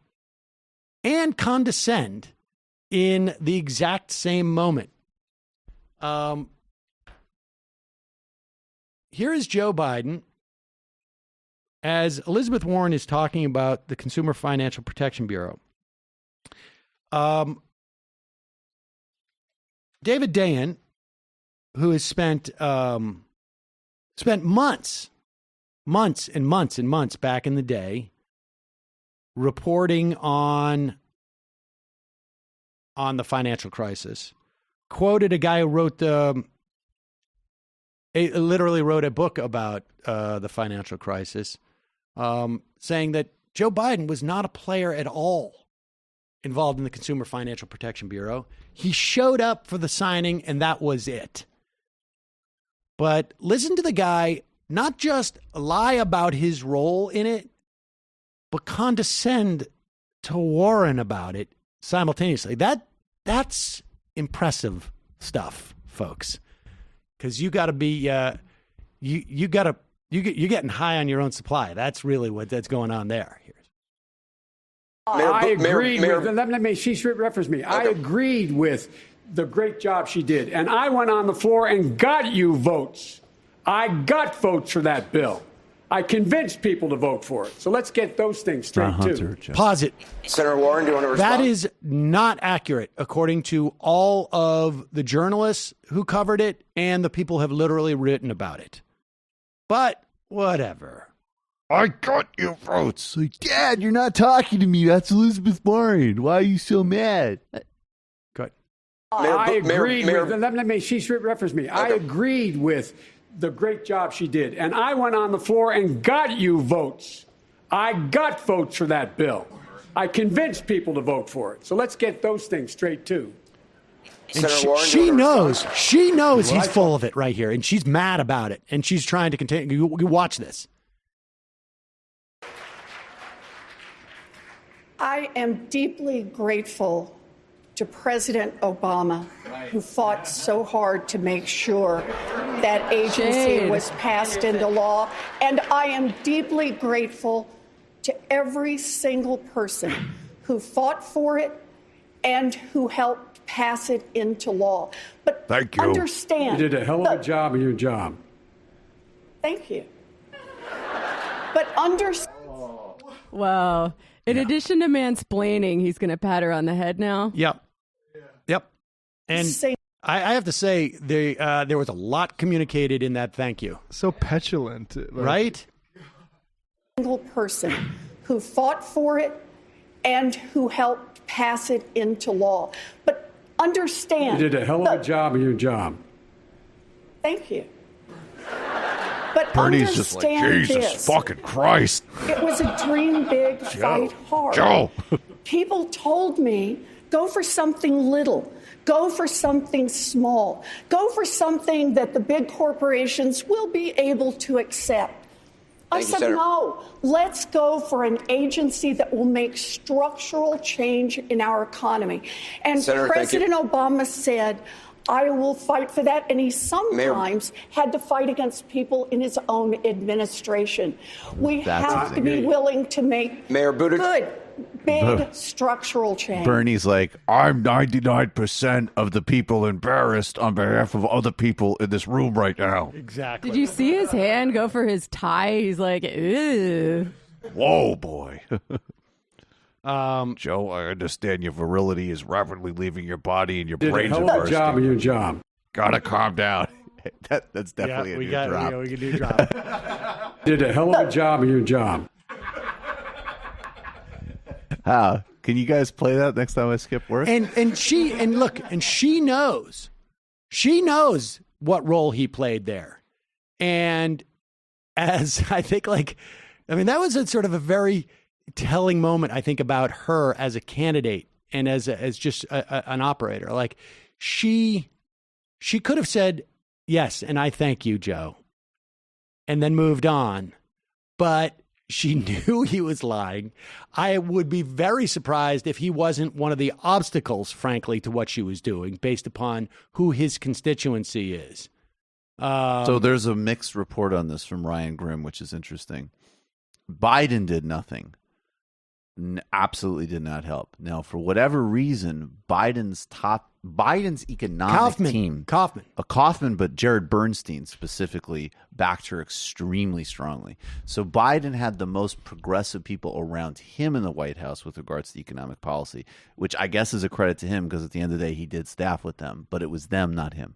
and condescend in the exact same moment. Here is Joe Biden as Elizabeth Warren is talking about the Consumer Financial Protection Bureau. David Dayen, who has spent months back in the day reporting on the financial crisis, quoted a guy who wrote literally wrote a book about the financial crisis, saying that Joe Biden was not a player at all involved in the Consumer Financial Protection Bureau. He showed up for the signing, and that was it. But listen to the guy not just lie about his role in it, but condescend to Warren about it simultaneously. That's impressive stuff, folks. Because you got to be, you're getting high on your own supply. That's really that's going on there. I agreed with, let me, she referenced me. Okay. I agreed with the great job she did. And I went on the floor and got you votes. I got votes for that bill. I convinced people to vote for it. So let's get those things straight, too. Pause it. Senator Warren, do you want to respond? That is not accurate, according to all of the journalists who covered it, and the people have literally written about it. But whatever. I got your votes. Like, Dad, you're not talking to me. That's Elizabeth Warren. Why are you so mad? Good. I agreed with, let me, she referenced me. Okay. I agreed with the great job she did. And I went on the floor and got you votes. I got votes for that bill. I convinced people to vote for it. So let's get those things straight, too. And she knows he's full of it right here, and she's mad about it, and she's trying to contain. You watch this. I am deeply grateful to President Obama, who fought so hard to make sure that agency was passed into law. And I am deeply grateful to every single person who fought for it and who helped pass it into law. But thank you. Understand. You did a hell of a job of your job. Thank you. But understand. Wow. In addition to mansplaining, he's going to pat her on the head now. Yep. And I have to say, there was a lot communicated in that thank you. So petulant. Right? single person who fought for it and who helped pass it into law. But understand... You did a hell of a job of your job. Thank you. But Bernie's just like, Jesus fucking Christ. It was a dream big, fight hard. Joe. People told me, go for something little. Go for something small. Go for something that the big corporations will be able to accept. I said, no, let's go for an agency that will make structural change in our economy. And Senator, President Obama said, I will fight for that. And he sometimes had to fight against people in his own administration. We have to be willing to make good, big structural change. Bernie's like, I'm 99% of the people embarrassed on behalf of other people in this room right now. Exactly. Did you see his hand go for his tie? He's like, ew. Whoa, boy. Joe, I understand your virility is rapidly leaving your body and your brains are bursting. Did a hell of a job of your job. Gotta calm down. That's definitely a new drop. We can do drop. Did a hell of a job of your job. Can you guys play that next time I skip work? And she knows what role he played there. And as I think, that was a sort of a very telling moment, I think, about her as a candidate and as just an operator. Like she could have said, yes, and I thank you, Joe, and then moved on. But she knew he was lying. I would be very surprised if he wasn't one of the obstacles, frankly, to what she was doing based upon who his constituency is. So there's a mixed report on this from Ryan Grimm, which is interesting. Biden did nothing. Absolutely did not help. Now, for whatever reason, Biden's economic team, Kaufman, but Jared Bernstein specifically backed her extremely strongly. So Biden had the most progressive people around him in the White House with regards to economic policy, which I guess is a credit to him because at the end of the day, he did staff with them, but it was them, not him.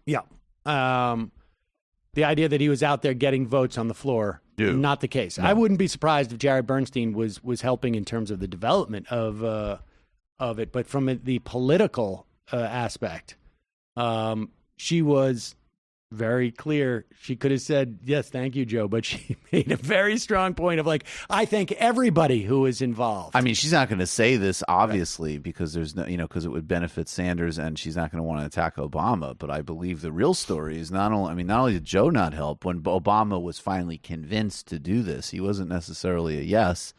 Yeah. The idea that he was out there getting votes on the floor, not the case. No. I wouldn't be surprised if Jared Bernstein was helping in terms of the development of it, but from the political aspect, she was very clear. She could have said, yes, thank you, Joe, but she made a very strong point of I thank everybody who is involved. I mean, she's not going to say this, obviously, because there's no, because it would benefit Sanders and she's not going to want to attack Obama. But I believe the real story is not only did Joe not help when Obama was finally convinced to do this, he wasn't necessarily a yes.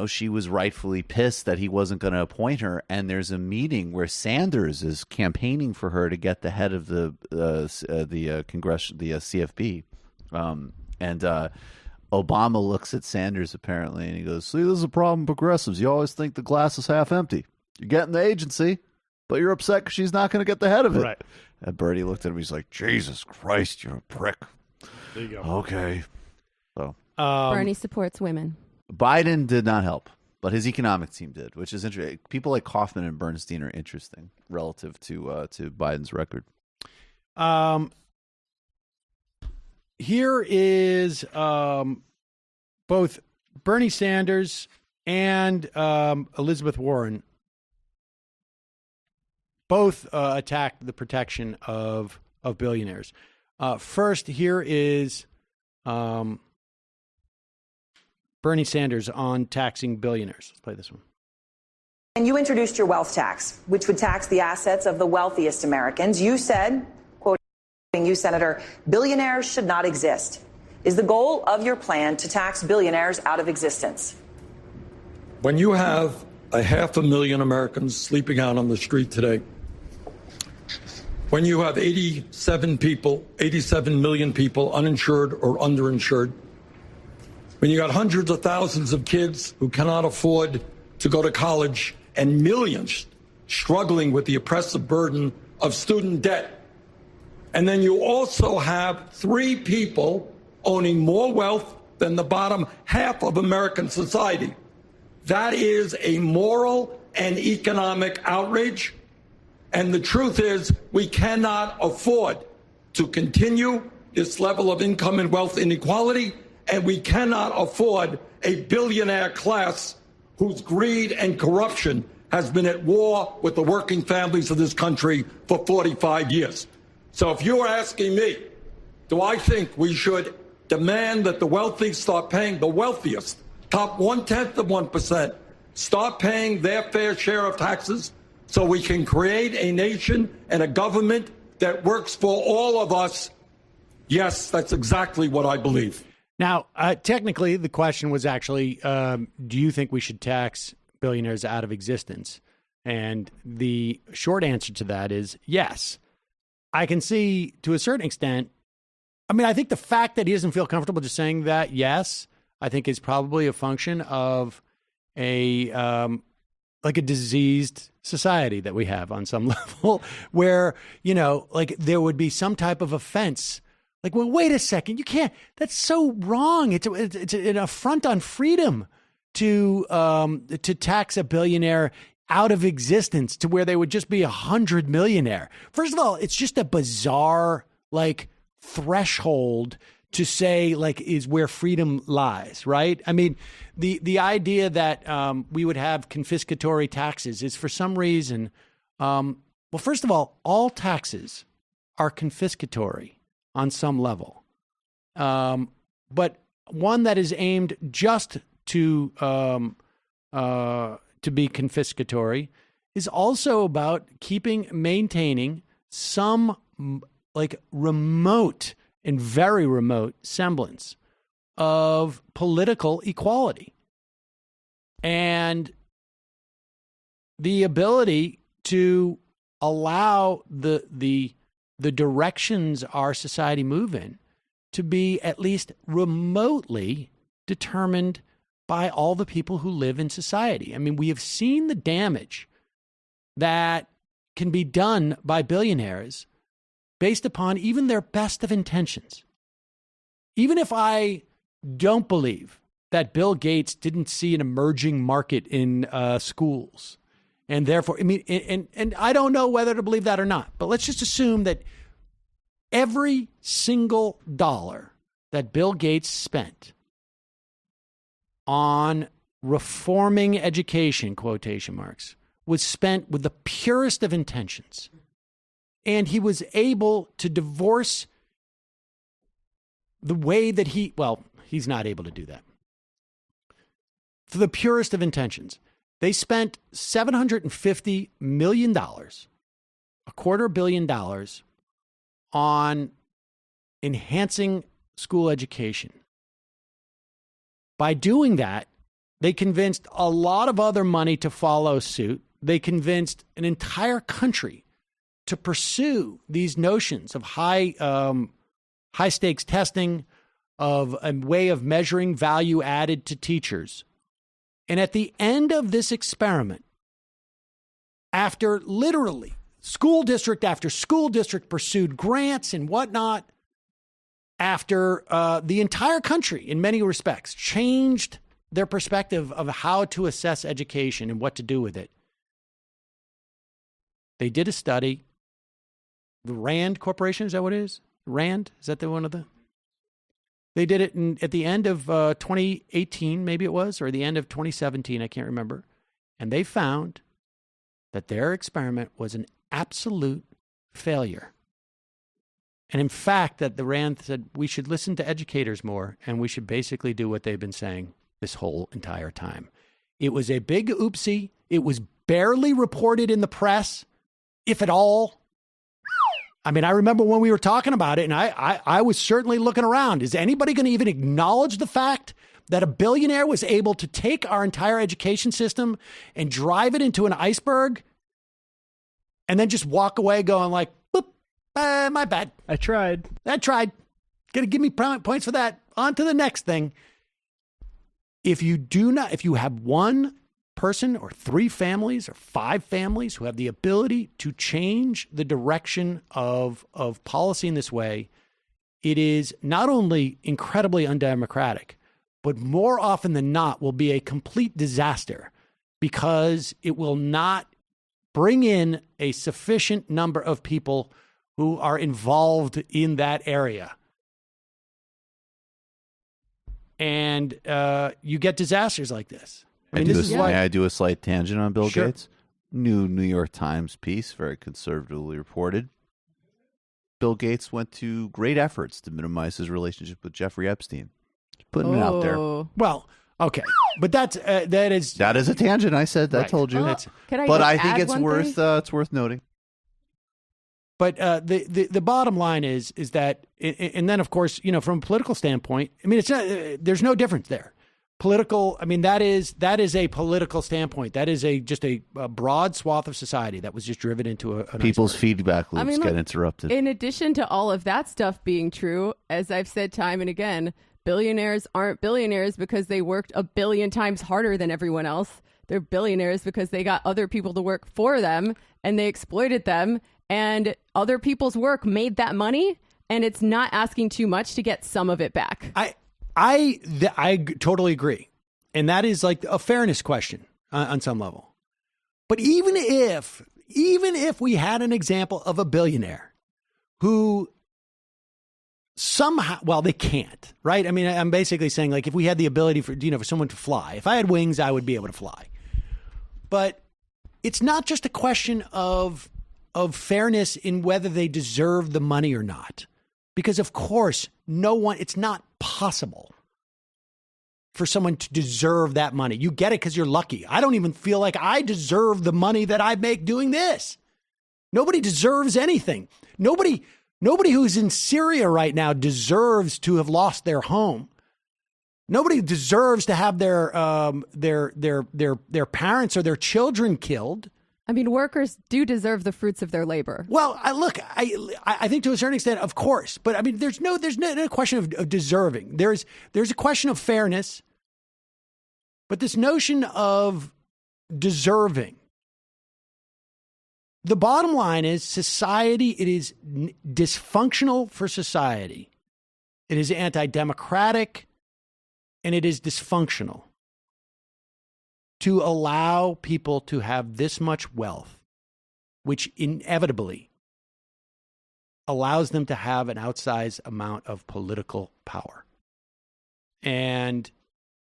She was rightfully pissed that he wasn't going to appoint her. And there's a meeting where Sanders is campaigning for her to get the head of the CFPB. And Obama looks at Sanders apparently and he goes, see, this is a problem with progressives. You always think the glass is half empty. You're getting the agency, but you're upset because she's not going to get the head of it. Right. And Bernie looked at him. He's like, Jesus Christ, you're a prick. There you go. Okay. So Bernie supports women. Biden did not help, but his economic team did, which is interesting. People like Kaufman and Bernstein are interesting relative to Biden's record. Here is both Bernie Sanders and Elizabeth Warren both attacked the protection of billionaires. First, here is Bernie Sanders on taxing billionaires. Let's play this one. And you introduced your wealth tax, which would tax the assets of the wealthiest Americans. You said, quoting you, Senator, billionaires should not exist. Is the goal of your plan to tax billionaires out of existence? When you have 500,000 Americans sleeping out on the street today, when you have 87 million people uninsured or underinsured, when you got hundreds of thousands of kids who cannot afford to go to college and millions struggling with the oppressive burden of student debt, and then you also have 3 people owning more wealth than the bottom half of American society, that is a moral and economic outrage. And the truth is we cannot afford to continue this level of income and wealth inequality. And we cannot afford a billionaire class whose greed and corruption has been at war with the working families of this country for 45 years. So if you're asking me, do I think we should demand that the wealthy start paying, the wealthiest, top 0.1%, start paying their fair share of taxes so we can create a nation and a government that works for all of us? Yes, that's exactly what I believe. Now, technically, the question was actually, do you think we should tax billionaires out of existence? And the short answer to that is yes. I can see to a certain extent. I mean, I think the fact that he doesn't feel comfortable just saying that, yes, I think is probably a function of a diseased society that we have on some level where, like there would be some type of offense. Like, well, wait a second, you can't, that's so wrong. It's an affront on freedom to tax a billionaire out of existence to where they would just be 100 millionaire. First of all, it's just a bizarre, threshold to say, is where freedom lies, right? I mean, the idea that we would have confiscatory taxes is for some reason, well, first of all taxes are confiscatory on some level. But one that is aimed just to be confiscatory is also about maintaining some remote and very remote semblance of political equality and the ability to allow the directions our society move in to be at least remotely determined by all the people who live in society. I mean, we have seen the damage that can be done by billionaires based upon even their best of intentions. Even if I don't believe that Bill Gates didn't see an emerging market in schools, and therefore, I mean, and I don't know whether to believe that or not, but let's just assume that every single dollar that Bill Gates spent on reforming education, quotation marks, was spent with the purest of intentions. And he was able to divorce the way that he's not able to do that. For the purest of intentions. They spent $750 million, $250 million, on enhancing school education. By doing that, they convinced a lot of other money to follow suit. They convinced an entire country to pursue these notions of high stakes testing, of a way of measuring value added to teachers. And at the end of this experiment, after literally school district after school district pursued grants and whatnot, after the entire country, in many respects, changed their perspective of how to assess education and what to do with it, they did a study. The Rand Corporation, is that what it is? Rand? Is that the one of the? They did it at the end of 2018, maybe it was, or the end of 2017, I can't remember. And they found that their experiment was an absolute failure. And in fact, that the Rand said we should listen to educators more, and we should basically do what they've been saying this whole entire time. It was a big oopsie. It was barely reported in the press, if at all. I mean, I remember when we were talking about it, and I was certainly looking around. Is anybody going to even acknowledge the fact that a billionaire was able to take our entire education system and drive it into an iceberg and then just walk away going like, boop, my bad. I tried. Going to give me points for that. On to the next thing. If you have one person or 3 families or 5 families who have the ability to change the direction of policy in this way, it is not only incredibly undemocratic, but more often than not will be a complete disaster because it will not bring in a sufficient number of people who are involved in that area. And you get disasters like this. May I do a slight tangent on Bill Gates? New York Times piece, very conservatively reported. Bill Gates went to great efforts to minimize his relationship with Jeffrey Epstein. Just putting it out there. Well, okay, but that is a tangent. I said that. Right. I told you. I think it's worth noting. But the bottom line is that, and then of course, from a political standpoint, I mean, it's not. There's no difference there. Political. I mean, that is a political standpoint. That is just a broad swath of society that was just driven into a people's feedback loops get interrupted. In addition to all of that stuff being true, as I've said time and again, billionaires aren't billionaires because they worked a billion times harder than everyone else. They're billionaires because they got other people to work for them and they exploited them, and other people's work made that money, and it's not asking too much to get some of it back. I totally agree. And that is like a fairness question on some level. But even if we had an example of a billionaire who somehow, well, they can't, right? I mean, I'm basically saying, like, if we had the ability for someone to fly, if I had wings, I would be able to fly. But it's not just a question of fairness in whether they deserve the money or not. Because, of course, it's not possible for someone to deserve that money. You get it because you're lucky. I don't even feel like I deserve the money that I make doing this. Nobody deserves anything. Nobody who's in Syria right now deserves to have lost their home. Nobody deserves to have their parents or their children killed. I mean, workers do deserve the fruits of their labor. Well, I think to a certain extent, of course, but I mean, there's no question of deserving. There's a question of fairness, but this notion of deserving. The bottom line is society. It is dysfunctional for society. It is anti-democratic, and it is dysfunctional to allow people to have this much wealth, which inevitably allows them to have an outsized amount of political power. And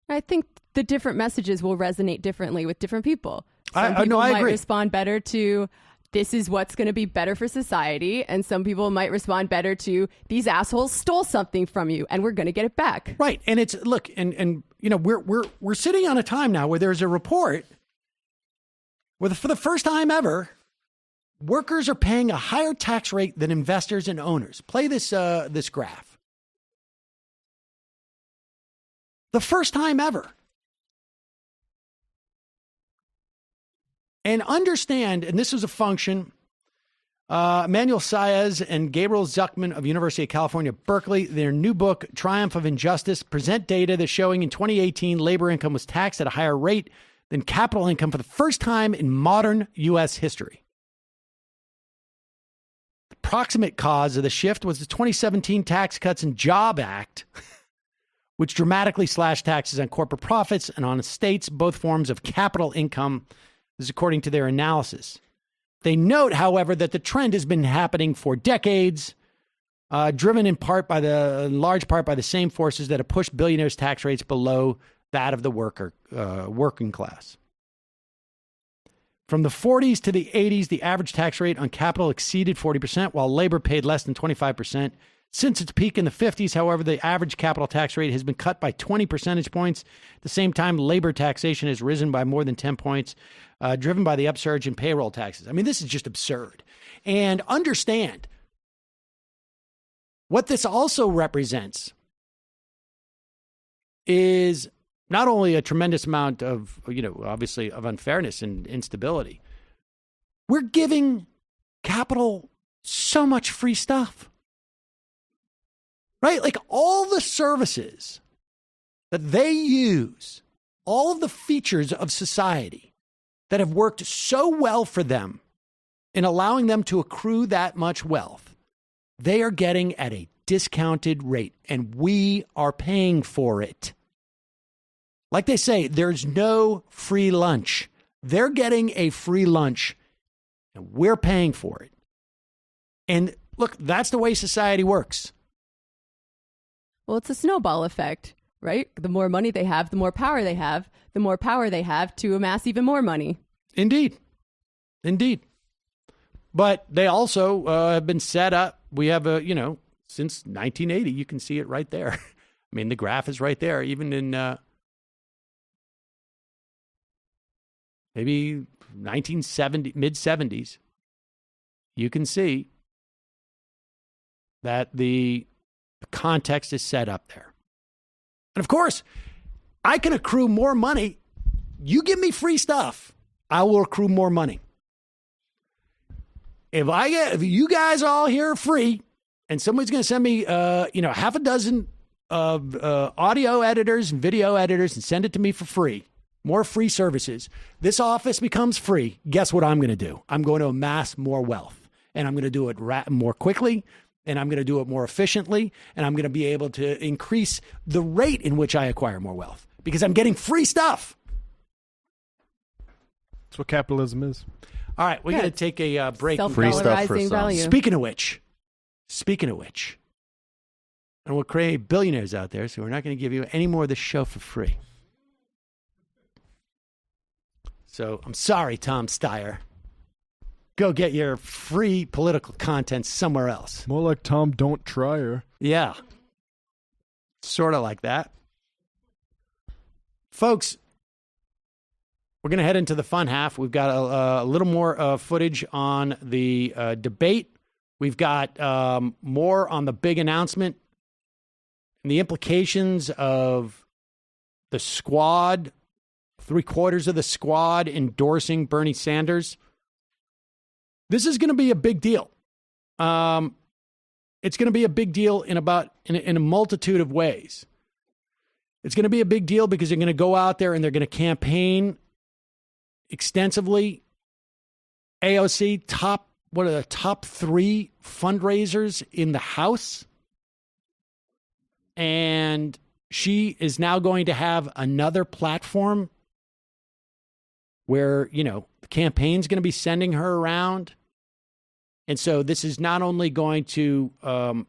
I think the different messages will resonate differently with different people. Some people might agree. Respond better to, this is what's going to be better for society. And some people might respond better to, these assholes stole something from you and we're going to get it back. Right. And it's, look, and we're sitting on a time now where there's a report where for the first time ever, workers are paying a higher tax rate than investors and owners. Play this graph. The first time ever. And understand, and this is a function, Emmanuel Saez and Gabriel Zuckman of University of California, Berkeley, their new book, Triumph of Injustice, present data that's showing in 2018, labor income was taxed at a higher rate than capital income for the first time in modern U.S. history. The proximate cause of the shift was the 2017 Tax Cuts and Job Act, which dramatically slashed taxes on corporate profits and on estates, both forms of capital income. This is according to their analysis. They note, however, that the trend has been happening for decades, driven in large part by the same forces that have pushed billionaires' tax rates below that of the working class. From the 40s to the 80s, the average tax rate on capital exceeded 40%, while labor paid less than 25%. Since its peak in the 50s, however, the average capital tax rate has been cut by 20 percentage points. At the same time, labor taxation has risen by more than 10 points, driven by the upsurge in payroll taxes. I mean, this is just absurd. And understand, what this also represents is not only a tremendous amount of, obviously, of unfairness and instability. We're giving capital so much free stuff. Right? Like all the services that they use, all of the features of society that have worked so well for them in allowing them to accrue that much wealth, they are getting at a discounted rate, and we are paying for it. Like they say, there's no free lunch. They're getting a free lunch, and we're paying for it. And look, that's the way society works. Well, it's a snowball effect. right? The more money they have, the more power they have, the more power they have to amass even more money. Indeed. But they also have been set up. We have since 1980, you can see it right there. I mean, the graph is right there, even in maybe 1970, mid-70s. You can see that the context is set up there. And of course, I can accrue more money. You give me free stuff, I will accrue more money. If you guys all here are free, and somebody's going to send me, half a dozen of audio editors and video editors and send it to me for free, more free services, this office becomes free. Guess what I'm going to do? I'm going to amass more wealth, and I'm going to do it more quickly, and I'm going to do it more efficiently, and I'm going to be able to increase the rate in which I acquire more wealth because I'm getting free stuff. That's what capitalism is. All right, we're going to take a break. Free stuff for some. Speaking of which, and we'll create billionaires out there, so we're not going to give you any more of the show for free. So I'm sorry, Tom Steyer. Go get your free political content somewhere else. More like Tom Don't Try Her. Yeah. Sort of like that. Folks, we're going to head into the fun half. We've got a little more footage on the debate. We've got more on the big announcement and the implications of the squad, 3/4 of the squad endorsing Bernie Sanders. This is going to be a big deal. It's going to be a big deal in a multitude of ways. It's going to be a big deal because they're going to go out there and they're going to campaign extensively. AOC, one of the top 3 fundraisers in the House. And she is now going to have another platform where, the campaign's going to be sending her around. And so this is not only going to,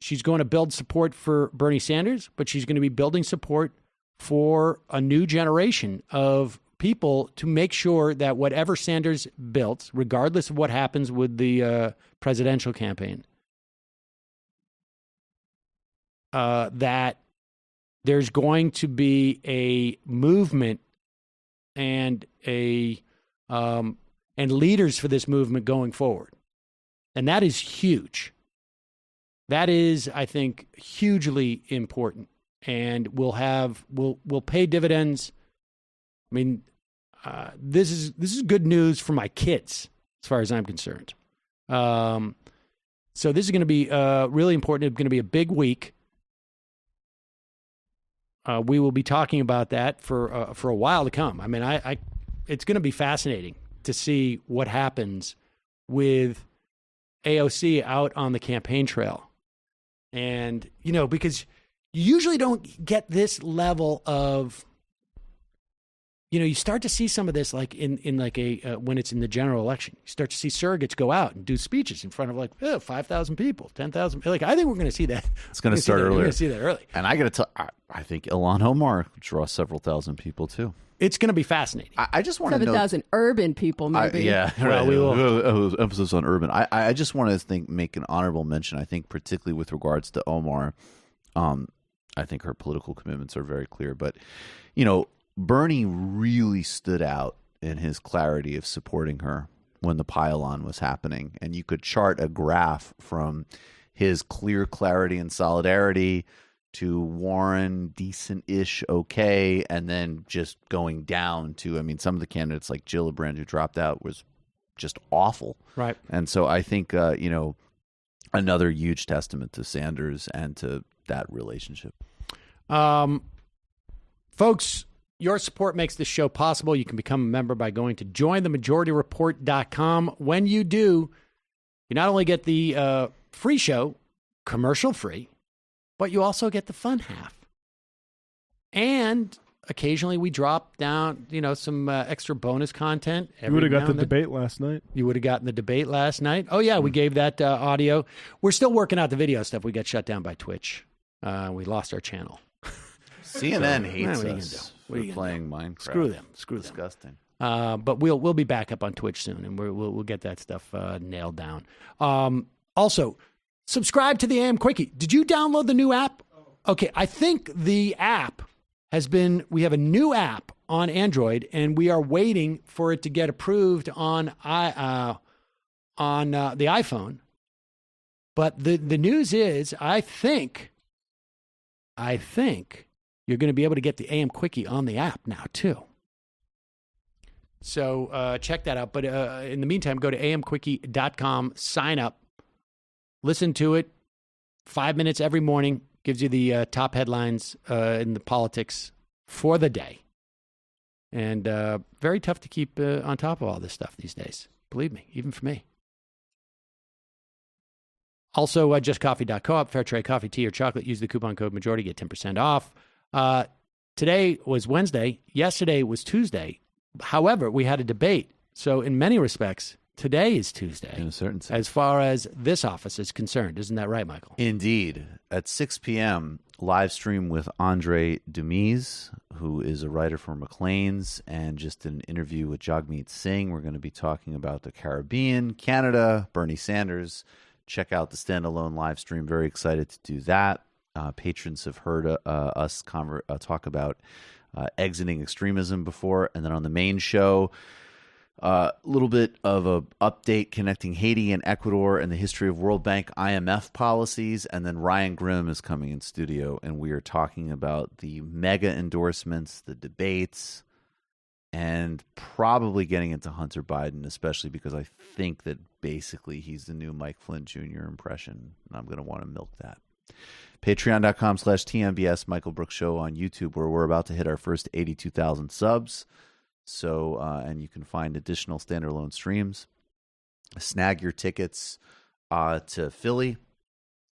she's going to build support for Bernie Sanders, but she's going to be building support for a new generation of people to make sure that whatever Sanders built, regardless of what happens with the presidential campaign, that there's going to be a movement and and leaders for this movement going forward. And that is huge. That is, I think, hugely important, and will pay dividends. I mean, this is good news for my kids, as far as I'm concerned. So this is going to be really important. It's going to be a big week. We will be talking about that for a while to come. I mean, it's going to be fascinating to see what happens with AOC out on the campaign trail. And, because you usually don't get this level of, you start to see some of this like in like when it's in the general election. You start to see surrogates go out and do speeches in front of 5,000 people, 10,000. Like, I think we're going to see that. It's going to start earlier. We're going to see that early. And I got to tell, I think Ilhan Omar draws several thousand people too. It's going to be fascinating. I just want to know 7,000 urban people, maybe. Well, we will emphasis on urban. I just want to make an honorable mention. I think particularly with regards to Omar, I think her political commitments are very clear. But Bernie really stood out in his clarity of supporting her when the pile-on was happening, and you could chart a graph from his clear clarity and solidarity to Warren, decent-ish, okay, and then just going down to, some of the candidates like Gillibrand, who dropped out, was just awful. Right. And so I think, another huge testament to Sanders and to that relationship. Folks, your support makes this show possible. You can become a member by going to jointhemajorityreport.com. When you do, you not only get the free show, commercial-free, but you also get the fun half. And occasionally we drop down, some extra bonus content. You would have got the debate last night. You would have gotten the debate last night. Oh, yeah, we gave that audio. We're still working out the video stuff. We got shut down by Twitch. We lost our channel. CNN hates us. What are you playing Minecraft. Screw them. Disgusting. But we'll be back up on Twitch soon, and we'll get that stuff nailed down. Also, subscribe to the AM Quickie. Did you download the new app? Okay, I think the app we have a new app on Android, and we are waiting for it to get approved on the iPhone. But the news is, I think you're going to be able to get the AM Quickie on the app now too. So check that out. But in the meantime, go to amquickie.com, sign up, listen to it. 5 minutes every morning. Gives you the top headlines in the politics for the day. And very tough to keep on top of all this stuff these days. Believe me, even for me. Also, justcoffee.coop, fair trade coffee, tea, or chocolate. Use the coupon code majority, get 10% off. Today was Wednesday. Yesterday was Tuesday. However, we had a debate. So in many respects, today is Tuesday. In a certain sense. As far as this office is concerned. Isn't that right, Michael? Indeed. At 6 p.m., live stream with Andre Dumise, who is a writer for Mansplains, and just an interview with Jagmeet Singh. We're going to be talking about the Caribbean, Canada, Bernie Sanders. Check out the standalone live stream. Very excited to do that. Patrons have heard us talk about exiting extremism before. And then on the main show, a little bit of an update connecting Haiti and Ecuador and the history of World Bank IMF policies. And then Ryan Grimm is coming in studio, and we are talking about the mega endorsements, the debates, and probably getting into Hunter Biden, especially because I think that basically he's the new Mike Flynn Jr. impression, and I'm going to want to milk that. Patreon.com/TMBS Michael Brooks Show on YouTube, where we're about to hit our first 82,000 subs. So, and you can find additional standalone streams. Snag your tickets to Philly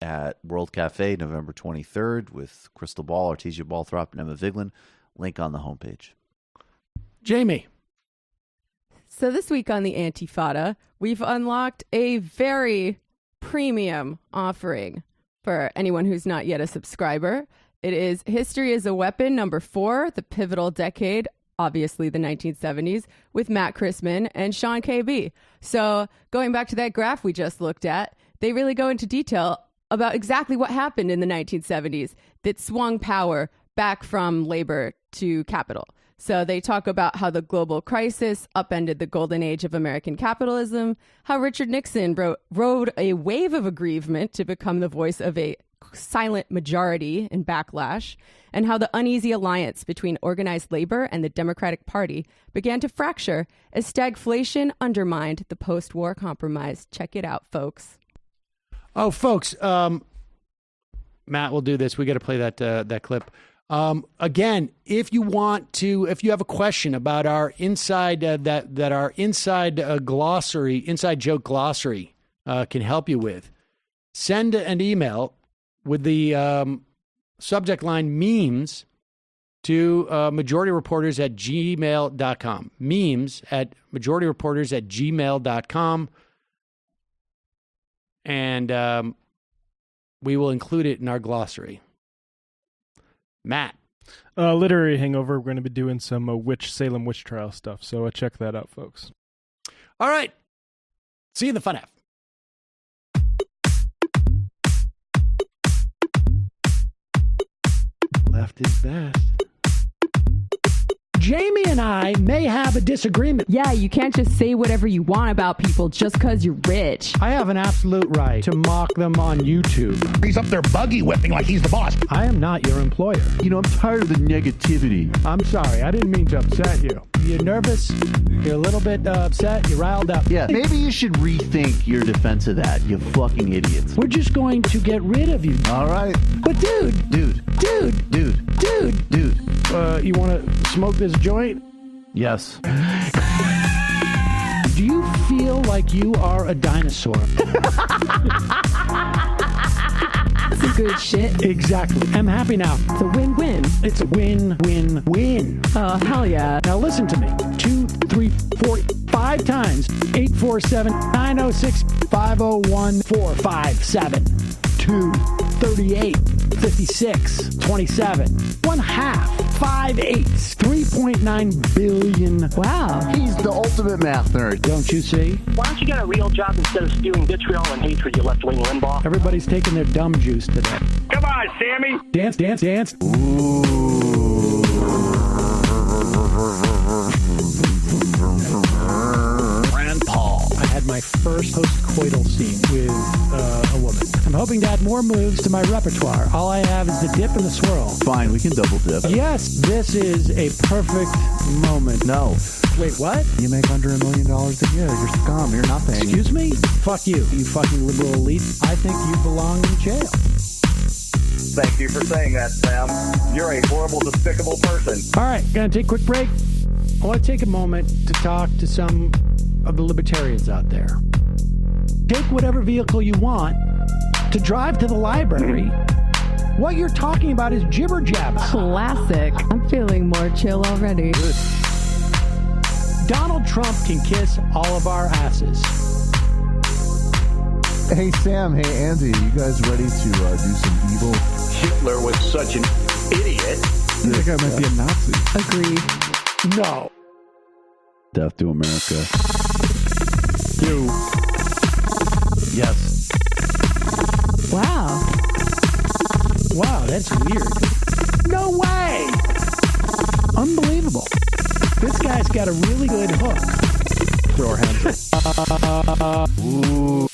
at World Cafe November 23rd with Crystal Ball, Artesia Balthrop, and Emma Vigeland. Link on the homepage. Jamie. So this week on the Antifada, we've unlocked a very premium offering for anyone who's not yet a subscriber. It is History is a Weapon, number 4, the pivotal decade, obviously the 1970s, with Matt Chrisman and Sean KB. So going back to that graph we just looked at, they really go into detail about exactly what happened in the 1970s that swung power back from labor to capital. So they talk about how the global crisis upended the golden age of American capitalism, how Richard Nixon rode a wave of aggrievement to become the voice of a silent majority in backlash, and how the uneasy alliance between organized labor and the Democratic Party began to fracture as stagflation undermined the post-war compromise. Check it out, folks. Oh, folks, Matt will do this. We got to play that clip. Again, if you have a question about our inside glossary, inside joke glossary, can help you with, send an email with the subject line memes to majorityreporters@gmail.com. Memes at majorityreporters@gmail.com. And we will include it in our glossary. Matt. Literary hangover. We're going to be doing some Salem witch trial stuff. So check that out, folks. All right. See you in the fun half. Left is best. Jamie and I may have a disagreement. Yeah, you can't just say whatever you want about people just because you're rich. I have an absolute right to mock them on YouTube. He's up there buggy whipping like he's the boss. I am not your employer. You know, I'm tired of the negativity. I'm sorry. I didn't mean to upset you. You're nervous. You're a little bit upset. You're riled up. Yeah, maybe you should rethink your defense of that, you fucking idiots. We're just going to get rid of you. All right. But dude. You want to smoke this joint? Yes. Do you feel like you are a dinosaur? Some good shit. Exactly. I'm happy now. It's a win-win. It's a win-win-win. Oh, hell yeah. Now listen to me. 2, 3, 4, 5 times. 847-906-5014. 5, 7, 2, 38, 56, 27, 1/2, 5/8, 3.9 billion. Wow. He's the ultimate math nerd. Don't you see? Why don't you get a real job instead of spewing vitriol and hatred, you left-wing Limbaugh? Everybody's taking their dumb juice today. Come on, Sammy. Dance, dance, dance. Rand Paul. I had my first post-coital scene with a woman. I'm hoping to add more moves to my repertoire. All I have is the dip and the swirl. Fine, we can double dip. Yes, this is a perfect moment. No. Wait, what? You make under $1 million a year. You're scum. You're nothing. Excuse me? Fuck you, you fucking liberal elite. I think you belong in jail. Thank you for saying that, Sam. You're a horrible, despicable person. All right, gonna take a quick break. I want to take a moment to talk to some of the libertarians out there. Take whatever vehicle you want to drive to the library. What you're talking about is jibber jabber. Classic. I'm feeling more chill already. Good. Donald Trump can kiss all of our asses. Hey, Sam. Hey, Andy. You guys ready to do some evil? Hitler was such an idiot. That guy might be a Nazi. Agreed. No. Death to America. You. Yes. Wow. Wow, that's weird. No way! Unbelievable. This guy's got a really good hook. Throw our hands up. Ooh.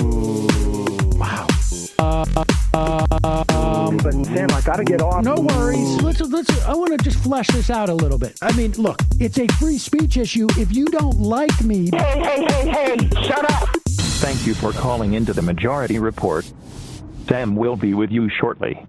Wow. But Sam, I gotta get off. No worries. Let's. I want to just flesh this out a little bit. I mean, look, it's a free speech issue. If you don't like me... Hey, shut up! Thank you for calling into the Majority Report. Sam will be with you shortly.